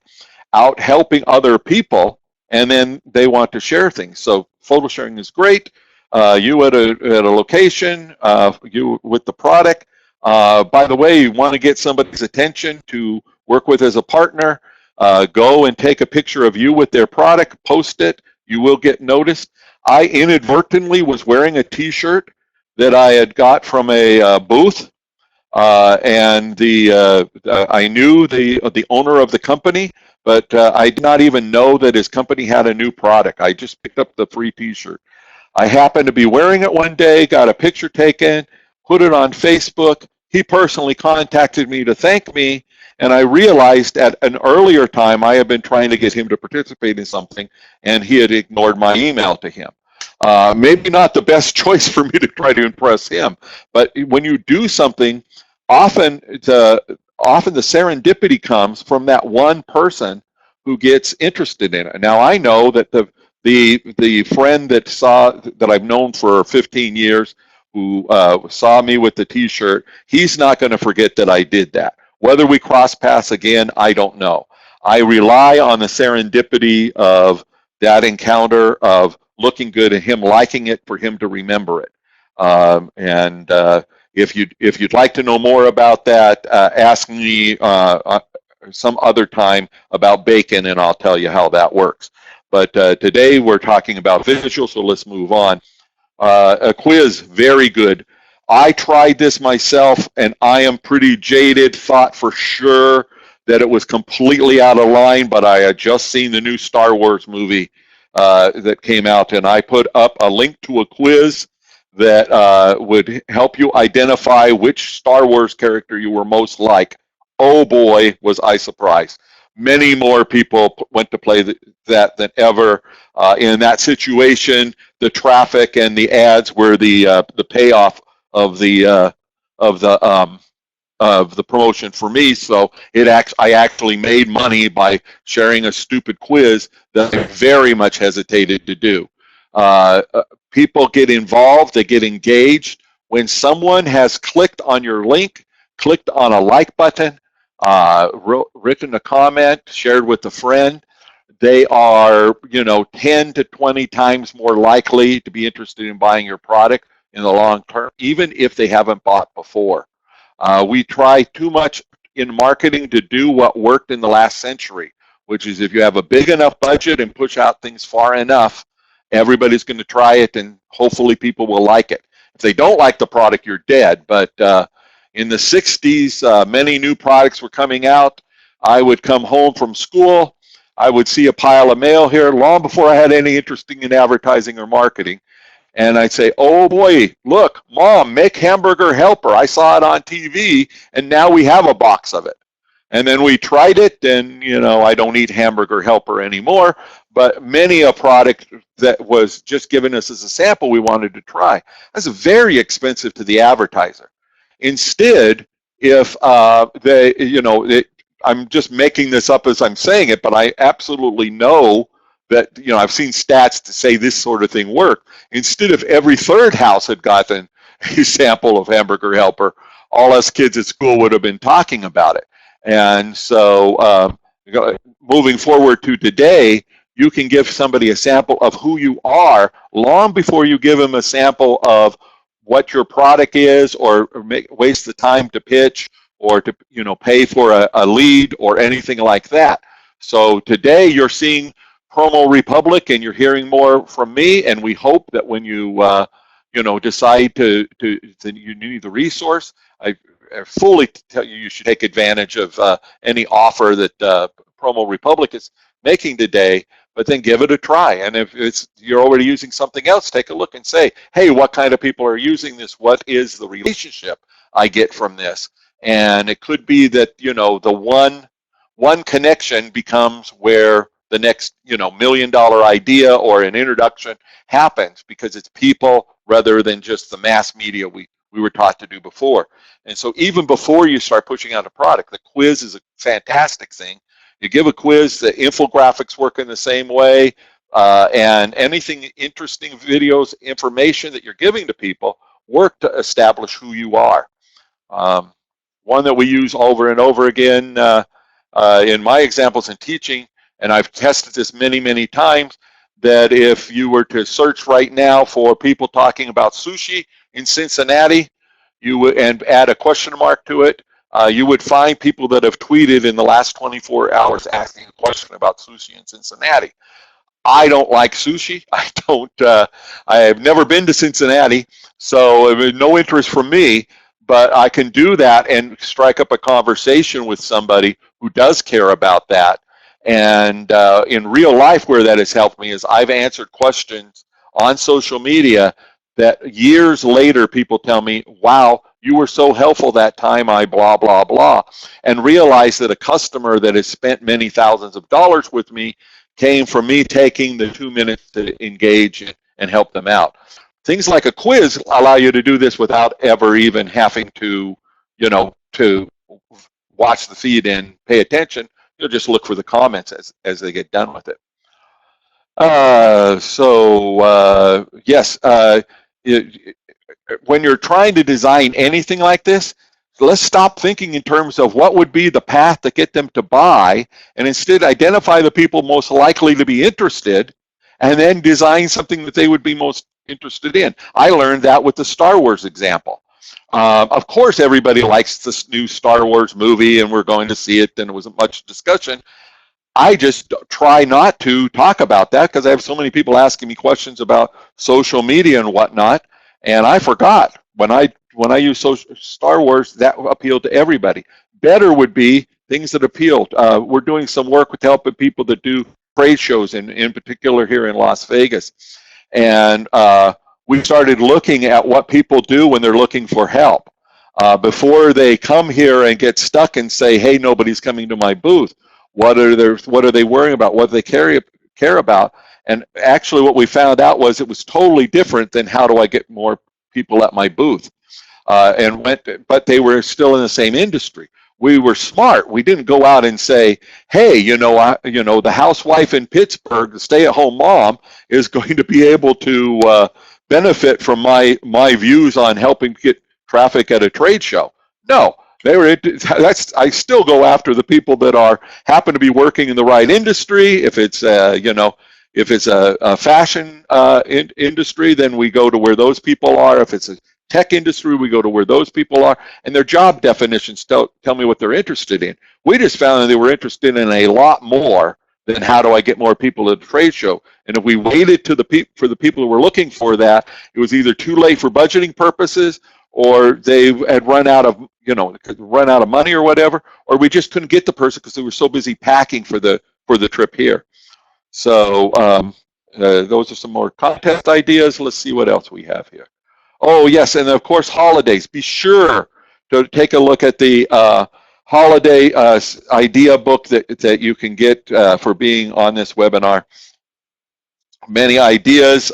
out helping other people, and then they want to share things. So photo sharing is great. You at a location, you with the product. By the way, you want to get somebody's attention to work with as a partner, go and take a picture of you with their product, post it. You will get noticed. I inadvertently was wearing a t-shirt that I had got from a booth, and I knew the owner of the company, but I did not even know that his company had a new product. I just picked up the free t-shirt. I happened to be wearing it one day, got a picture taken, put it on Facebook. He personally contacted me to thank me, and I realized at an earlier time I had been trying to get him to participate in something, and he had ignored my email to him. Maybe not the best choice for me to try to impress him, but when you do something, often the serendipity comes from that one person who gets interested in it. Now I know that the friend that I've known for 15 years, who saw me with the t-shirt, he's not going to forget that I did that. Whether we cross paths again, I don't know. I rely on the serendipity of that encounter, of looking good and him liking it, for him to remember it. If you'd like to know more about that, ask me some other time about bacon, and I'll tell you how that works. But today we're talking about visual, so let's move on. A quiz, very good. I tried this myself, and I am pretty jaded, thought for sure that it was completely out of line, but I had just seen the new Star Wars movie that came out, and I put up a link to a quiz that would help you identify which Star Wars character you were most like. Oh boy, was I surprised. Many more people went to play that than ever. In that situation, the traffic and the ads were the payoff of the promotion for me. So I actually made money by sharing a stupid quiz that I very much hesitated to do. People get involved, they get engaged. When someone has clicked on your link, clicked on a like button, written a comment, shared with a friend, they are 10 to 20 times more likely to be interested in buying your product in the long term, even if they haven't bought before. We try too much in marketing to do what worked in the last century, which is if you have a big enough budget and push out things far enough, everybody's going to try it, and hopefully people will like it. If they don't like the product, you're dead. But in the 60s, many new products were coming out. I would come home from school. I would see a pile of mail here long before I had any interest in advertising or marketing. And I'd say, oh boy, look, Mom, make hamburger helper. I saw it on TV, and now we have a box of it. And then we tried it, and I don't eat hamburger helper anymore, but many a product that was just given us as a sample we wanted to try. That's very expensive to the advertiser. Instead, if I'm just making this up as I'm saying it, but I absolutely know that, I've seen stats to say this sort of thing worked. Instead of every third house had gotten a sample of hamburger helper, all us kids at school would have been talking about it. And so moving forward to today, you can give somebody a sample of who you are long before you give them a sample of what your product is, or waste the time to pitch, or to pay for a lead or anything like that. So today you're seeing PromoRepublic, and you're hearing more from me, and we hope that when you decide that you need the resource, I fully tell you should take advantage of any offer that PromoRepublic is making today. but then give it a try. And if you're already using something else, take a look and say, hey, what kind of people are using this? What is the relationship I get from this? And it could be that, the one connection becomes where the next, $1 million idea or an introduction happens, because it's people rather than just the mass media we were taught to do before. And so even before you start pushing out a product, the quiz is a fantastic thing. You give a quiz, the infographics work in the same way, and anything interesting, videos, information that you're giving to people work to establish who you are. One that we use over and over again in my examples in teaching, and I've tested this many, many times, that if you were to search right now for people talking about sushi in Cincinnati, you would, and add a question mark to it, you would find people that have tweeted in the last 24 hours asking a question about sushi in Cincinnati. I don't like sushi. I have never been to Cincinnati, so no interest from me, but I can do that and strike up a conversation with somebody who does care about that. And in real life, where that has helped me is I've answered questions on social media that years later people tell me, wow, you were so helpful that time I blah, blah, blah, and realize that a customer that has spent many thousands of dollars with me came from me taking the 2 minutes to engage and help them out. Things like a quiz allow you to do this without ever even having to, to watch the feed and pay attention. You'll just look for the comments as they get done with it. Yes, when you're trying to design anything like this, let's stop thinking in terms of what would be the path to get them to buy, and instead identify the people most likely to be interested, and then design something that they would be most interested in. I learned that with the Star Wars example. Of course, everybody likes this new Star Wars movie, and we're going to see it, and it wasn't much discussion. I just try not to talk about that because I have so many people asking me questions about social media and whatnot, and I forgot. When I use Star Wars, that appealed to everybody. Better would be things that appealed. We're doing some work with helping people that do trade shows, in particular here in Las Vegas, and we started looking at what people do when they're looking for help. Before they come here and get stuck and say, hey, nobody's coming to my booth, what are they worrying about? What do they care about? And actually what we found out was it was totally different than how do I get more people at my booth. But they were still in the same industry. We were smart. We didn't go out and say, hey, the housewife in Pittsburgh, the stay-at-home mom, is going to be able to benefit from my views on helping get traffic at a trade show. No, I still go after the people that happen to be working in the right industry. If it's if it's a fashion industry, then we go to where those people are. If it's a tech industry, we go to where those people are, and their job definitions tell me what they're interested in. We just found that they were interested in a lot more than how do I get more people at the trade show. And if we waited for the people who were looking for that, it was either too late for budgeting purposes, or they had run out of money or whatever, or we just couldn't get the person because they were so busy packing for the trip here. So those are some more contest ideas. Let's see what else we have here. Oh, yes, and of course, holidays. Be sure to take a look at the holiday idea book that you can get for being on this webinar. Many ideas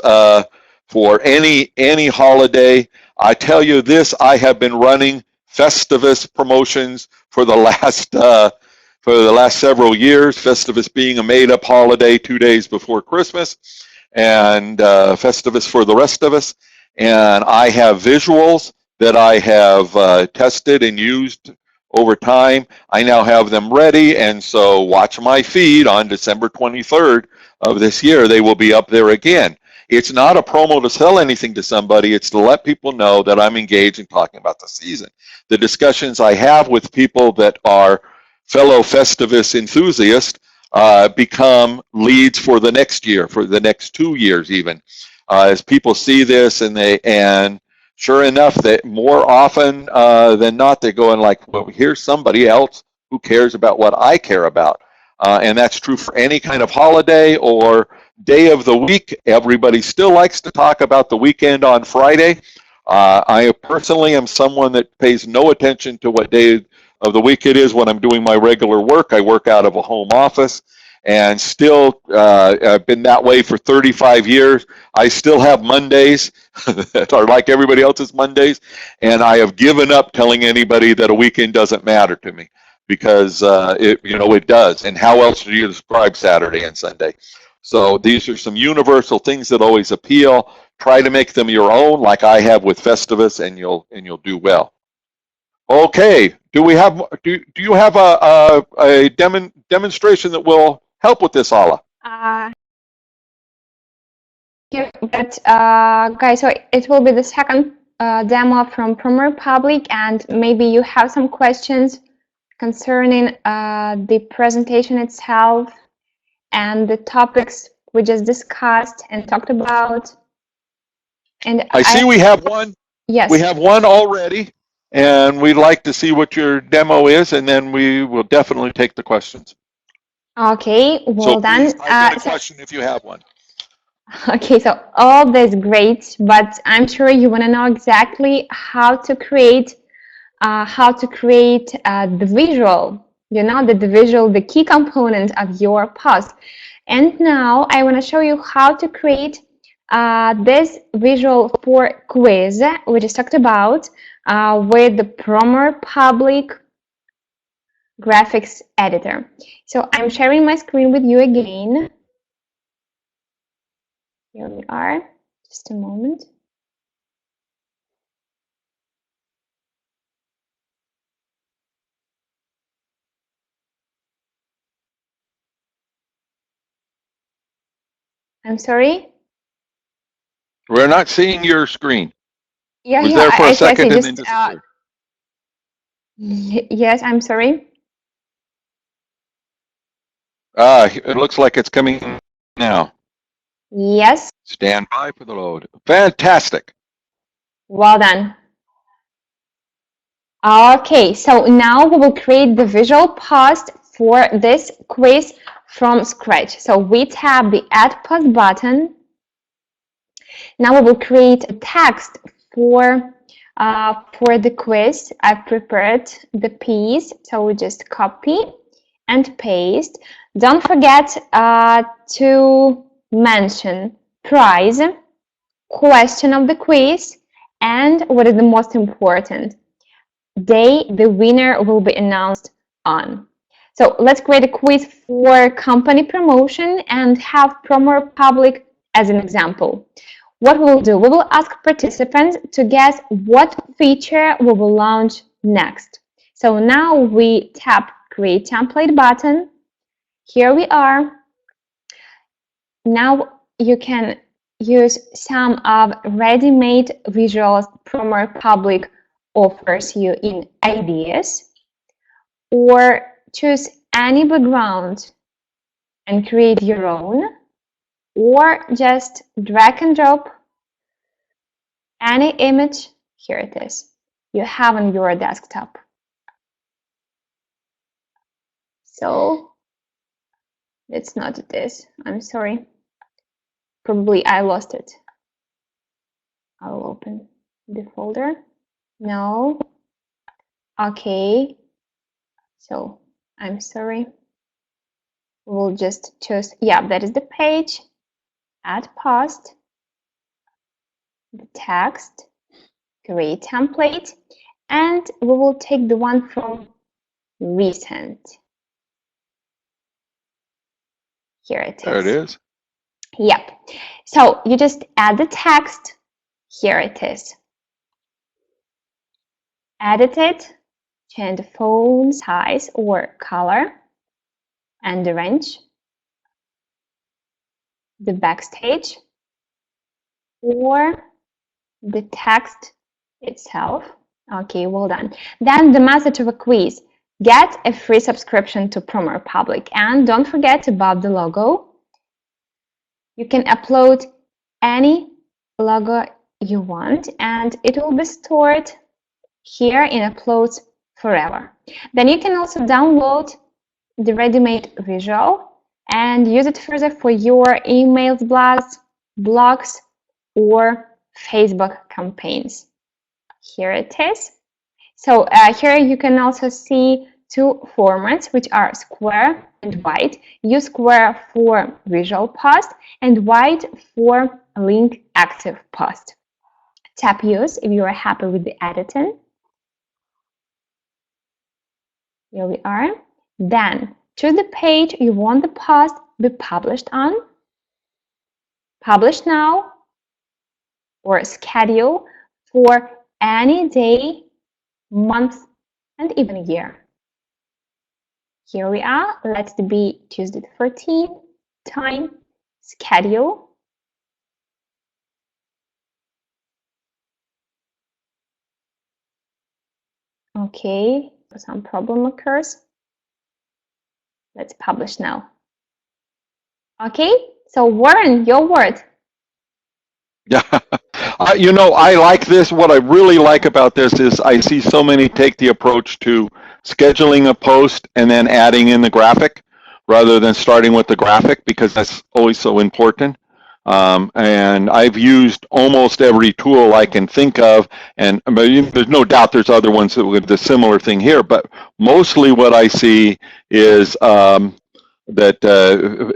for any holiday. I tell you this, I have been running Festivus promotions for the last several years, Festivus being a made-up holiday 2 days before Christmas, and Festivus for the rest of us. And I have visuals that I have tested and used over time. I now have them ready, and so watch my feed on December 23rd of this year. They will be up there again. It's not a promo to sell anything to somebody. It's to let people know that I'm engaged in talking about the season. The discussions I have with people that are fellow Festivus enthusiasts become leads for the next year, for the next 2 years even. As people see this, and sure enough, that more often than not, they're going like, well, here's somebody else who cares about what I care about. And that's true for any kind of holiday or day of the week. Everybody still likes to talk about the weekend on Friday. I personally am someone that pays no attention to what day of the week it is when I'm doing my regular work. I work out of a home office, and still I've been that way for 35 years. I still have Mondays that are like everybody else's Mondays, and I have given up telling anybody that a weekend doesn't matter to me, because it does. And how else do you describe Saturday and Sunday? So these are some universal things that always appeal. Try to make them your own, like I have with Festivus, and you'll do well. Okay. Do you have a demonstration that will help with this, Ala? But guys, so it will be the second demo from PromoRepublic, and maybe you have some questions concerning the presentation itself and the topics we just discussed and talked about. And I see we have one. Yes. We have one already, and we'd like to see what your demo is, and then we will definitely take the questions. Okay, well so then. I've got a question if you have one. Okay, so all this great, but I'm sure you want to know exactly how to create the visual, the key component of your post. And now I want to show you how to create this visual for quiz we just talked about with the PromoRepublic graphics editor. So I'm sharing my screen with you again. Here we are. Just a moment. I'm sorry? We're not seeing your screen. Yeah, it was there for a second and then just, disappeared. Yes, I'm sorry. It looks like it's coming now. Yes. Stand by for the load. Fantastic. Well done. Okay, so now we will create the visual post for this quiz from scratch. So we tap the Add Post button. Now we will create a text for the quiz. I've prepared the piece, so we just copy and paste. Don't forget to mention prize, question of the quiz, and what is the most important, day the winner will be announced on. So let's create a quiz for company promotion and have PromoRepublic as an example. What we'll do, we will ask participants to guess what feature we will launch next. So now we tap Create Template button. Here we are. Now you can use some of ready-made visuals PromoRepublic offers you in ideas, or choose any background and create your own, or just drag and drop any image. Here it is, you have on your desktop. So it's not this, I'm sorry, probably I lost it. I'll open the folder. No. Okay, so I'm sorry, we'll just choose, yeah, that is the page, add post, the text, create template, and we will take the one from recent. Here it is. There it is. Yep. So you just add the text. Here it is. Edit it, change the font size or color, and the range, the backstage, or the text itself. Okay, well done. Then the message of a quiz. Get a free subscription to PromoRepublic, and don't forget about the logo. You can upload any logo you want, and it will be stored here in Uploads forever. Then you can also download the ready-made visual and use it further for your emails, blogs, or Facebook campaigns. Here it is. So here you can also see two formats, which are square and wide. Use square for visual post and wide for link active post. Tap use if you are happy with the editing. Here we are. Then choose the page you want the post be published on. Publish now or schedule for any day, month, and even year. Here we are. Let it be Tuesday the 14th. Time, schedule. Okay, some problem occurs. Let's publish now. Okay, so Warren, your word. Yeah, you know, I like this. What I really like about this is I see so many take the approach to scheduling a post and then adding in the graphic rather than starting with the graphic, because that's always so important. And I've used almost every tool I can think of, and there's no doubt there's other ones that with the similar thing here, but mostly what I see is that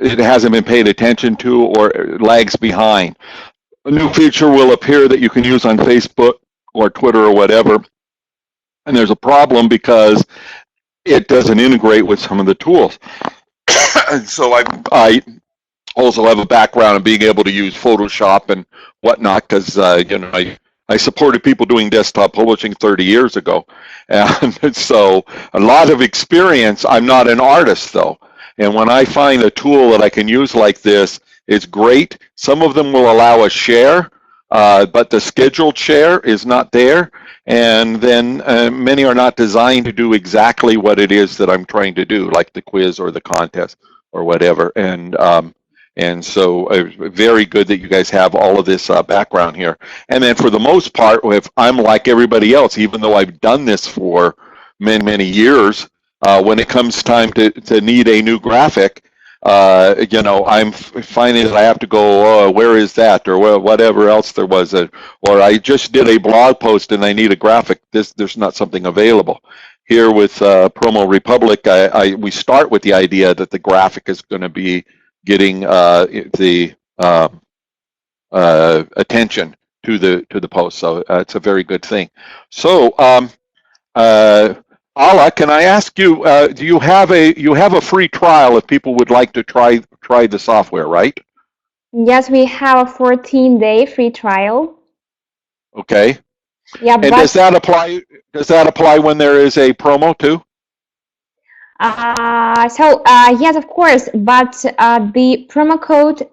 it hasn't been paid attention to or lags behind. A new feature will appear that you can use on Facebook or Twitter or whatever, and there's a problem because it doesn't integrate with some of the tools. So I also have a background in being able to use Photoshop and whatnot, because you know, I supported people doing desktop publishing 30 years ago, and so a lot of experience. I'm not an artist though, and when I find a tool that I can use like this, it's great. Some of them will allow a share, but the scheduled share is not there, and then many are not designed to do exactly what it is that I'm trying to do, like the quiz or the contest or whatever. And so very good that you guys have all of this background here. And then for the most part, if I'm like everybody else, even though I've done this for many, many years, when it comes time to need a new graphic, you know, I'm finding that I have to go, oh, where is that, or whatever else there was, or I just did a blog post and I need a graphic. There's not something available. Here with PromoRepublic, we start with the idea that the graphic is going to be getting the attention to the post, so it's a very good thing. So, Ala, can I ask you? Do you have a free trial if people would like to try the software, right? Yes, we have a 14-day free trial. Okay. Yeah, and but does that apply? Does that apply when there is a promo too? Yes, of course, but the promo code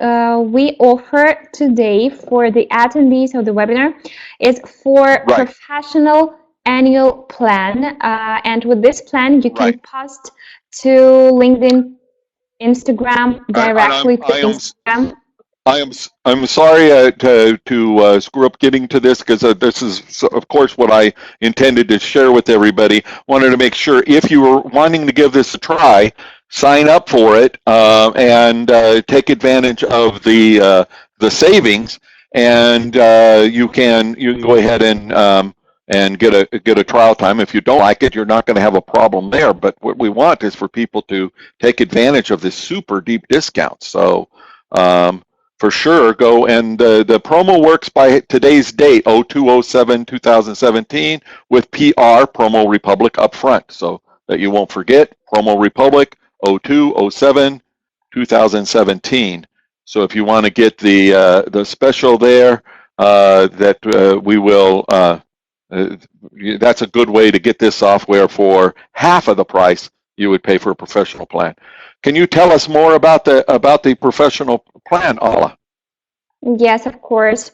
we offer today for the attendees of the webinar is for professional annual plan, and with this plan you can post to LinkedIn, Instagram, directly to Instagram. I'm sorry to screw up getting to this, because this is, of course, what I intended to share with everybody. Wanted to make sure if you were wanting to give this a try, sign up for it and take advantage of the savings, and you can go ahead and get a trial time. If you don't like it, you're not going to have a problem there. But what we want is for people to take advantage of this super deep discount. So. For sure, go, and the promo works by today's date, 02/07/2017, with PR PromoRepublic up front, so that you won't forget. PromoRepublic 02/07/2017. So if you want to get the special there, that we will. That's a good way to get this software for half of the price you would pay for a professional plan. Can you tell us more about the professional plan, Ala? Yes, of course.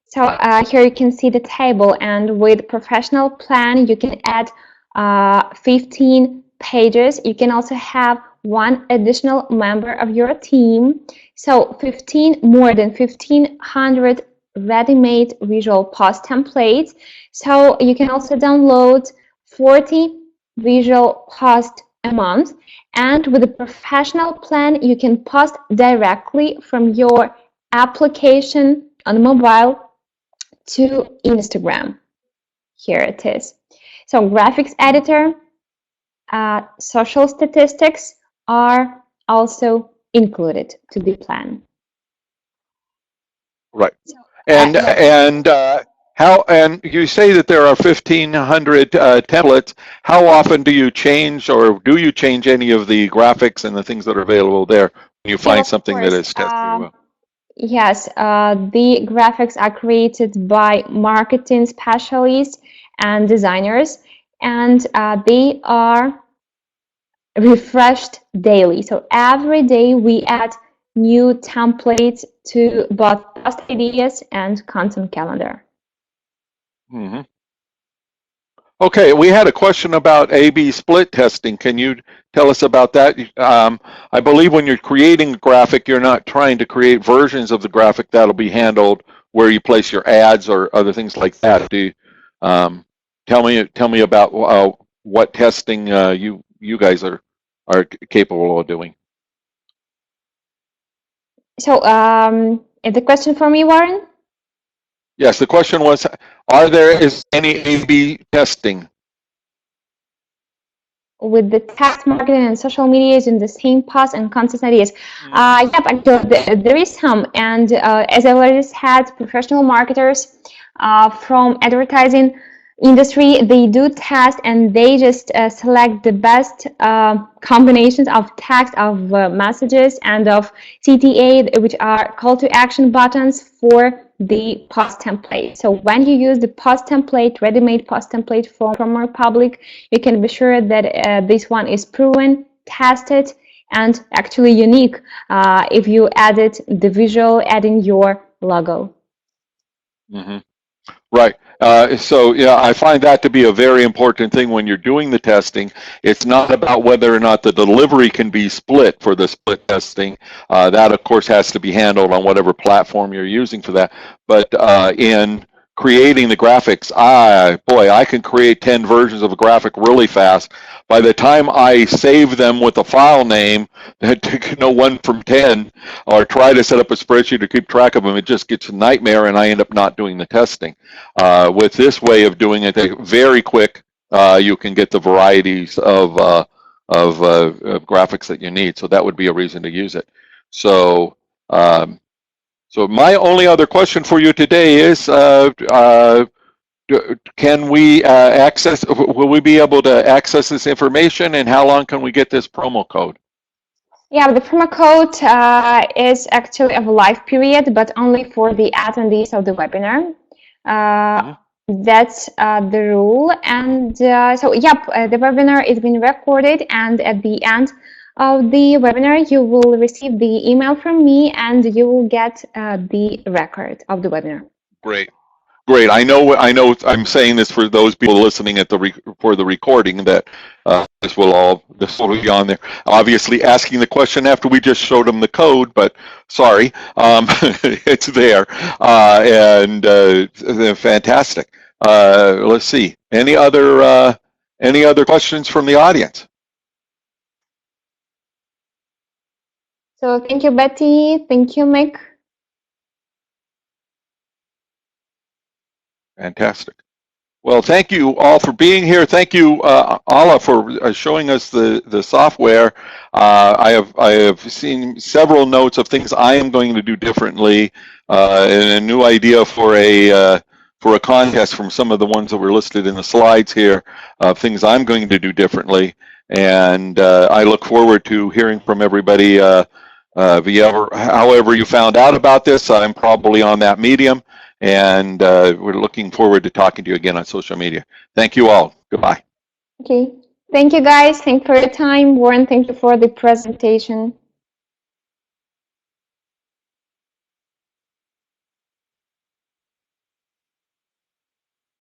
So here you can see the table, and with professional plan you can add 15 pages. You can also have one additional member of your team. So more than 1,500 ready-made visual post templates. So you can also download 40 visual post a month. And with a professional plan, you can post directly from your application on mobile to Instagram. Here it is. So graphics editor, social statistics are also included to the plan. Right. So, And you say that there are 1,500 templates. How often do you change, or do you change any of the graphics and the things that are available there when you find something that is tested well? Yes, the graphics are created by marketing specialists and designers, and they are refreshed daily. So every day we add new templates to both post ideas and content calendar. Mm-hmm. Okay, we had a question about A/B split testing. Can you tell us about that? I believe when you're creating a graphic, you're not trying to create versions of the graphic that'll be handled where you place your ads or other things like that. Do you, tell me about what testing you guys are capable of doing. So, is the question for me, Warren? Yes, the question was, is any A/B testing? With the text marketing and social media in the same post and content ideas. Yep, actually, there is some. And as I already said, professional marketers from advertising industry, they do test and they just select the best combinations of text, of messages, and of CTA, which are call to action buttons for the post template. So when you use the post template, ready-made post template from PromoRepublic, you can be sure that this one is proven, tested, and actually unique if you added the visual, adding your logo. Mm-hmm. Right. So yeah, I find that to be a very important thing when you're doing the testing. It's not about whether or not the delivery can be split for the split testing. That, of course, has to be handled on whatever platform you're using for that. But in creating the graphics, I can create 10 versions of a graphic really fast. By the time I save them with a file name, to know 1 from 10, or try to set up a spreadsheet to keep track of them, it just gets a nightmare, and I end up not doing the testing. With this way of doing it, very quick, you can get the varieties of graphics that you need. So that would be a reason to use it. So, so my only other question for you today is, can we will we be able to access this information, and how long can we get this promo code? Yeah, the promo code is actually of a live period, but only for the attendees of the webinar. That's the rule. And so, yep, the webinar is being recorded, and at the end of the webinar, you will receive the email from me, and you will get the record of the webinar. Great. Great. I know. I'm saying this for those people listening at for the recording, that this will be on there. Obviously, asking the question after we just showed them the code, but sorry, it's there, and fantastic. Let's see. Any other questions from the audience? So thank you, Betty. Thank you, Mick. Fantastic. Well, thank you all for being here. Thank you, Alla, for showing us the software. I have seen several notes of things I am going to do differently, and a new idea for a contest from some of the ones that were listed in the slides here, things I'm going to do differently. And I look forward to hearing from everybody. However you found out about this, I'm probably on that medium. And we're looking forward to talking to you again on social media. Thank you all. Goodbye. Okay. Thank you, guys. Thank you for your time. Warren, thank you for the presentation.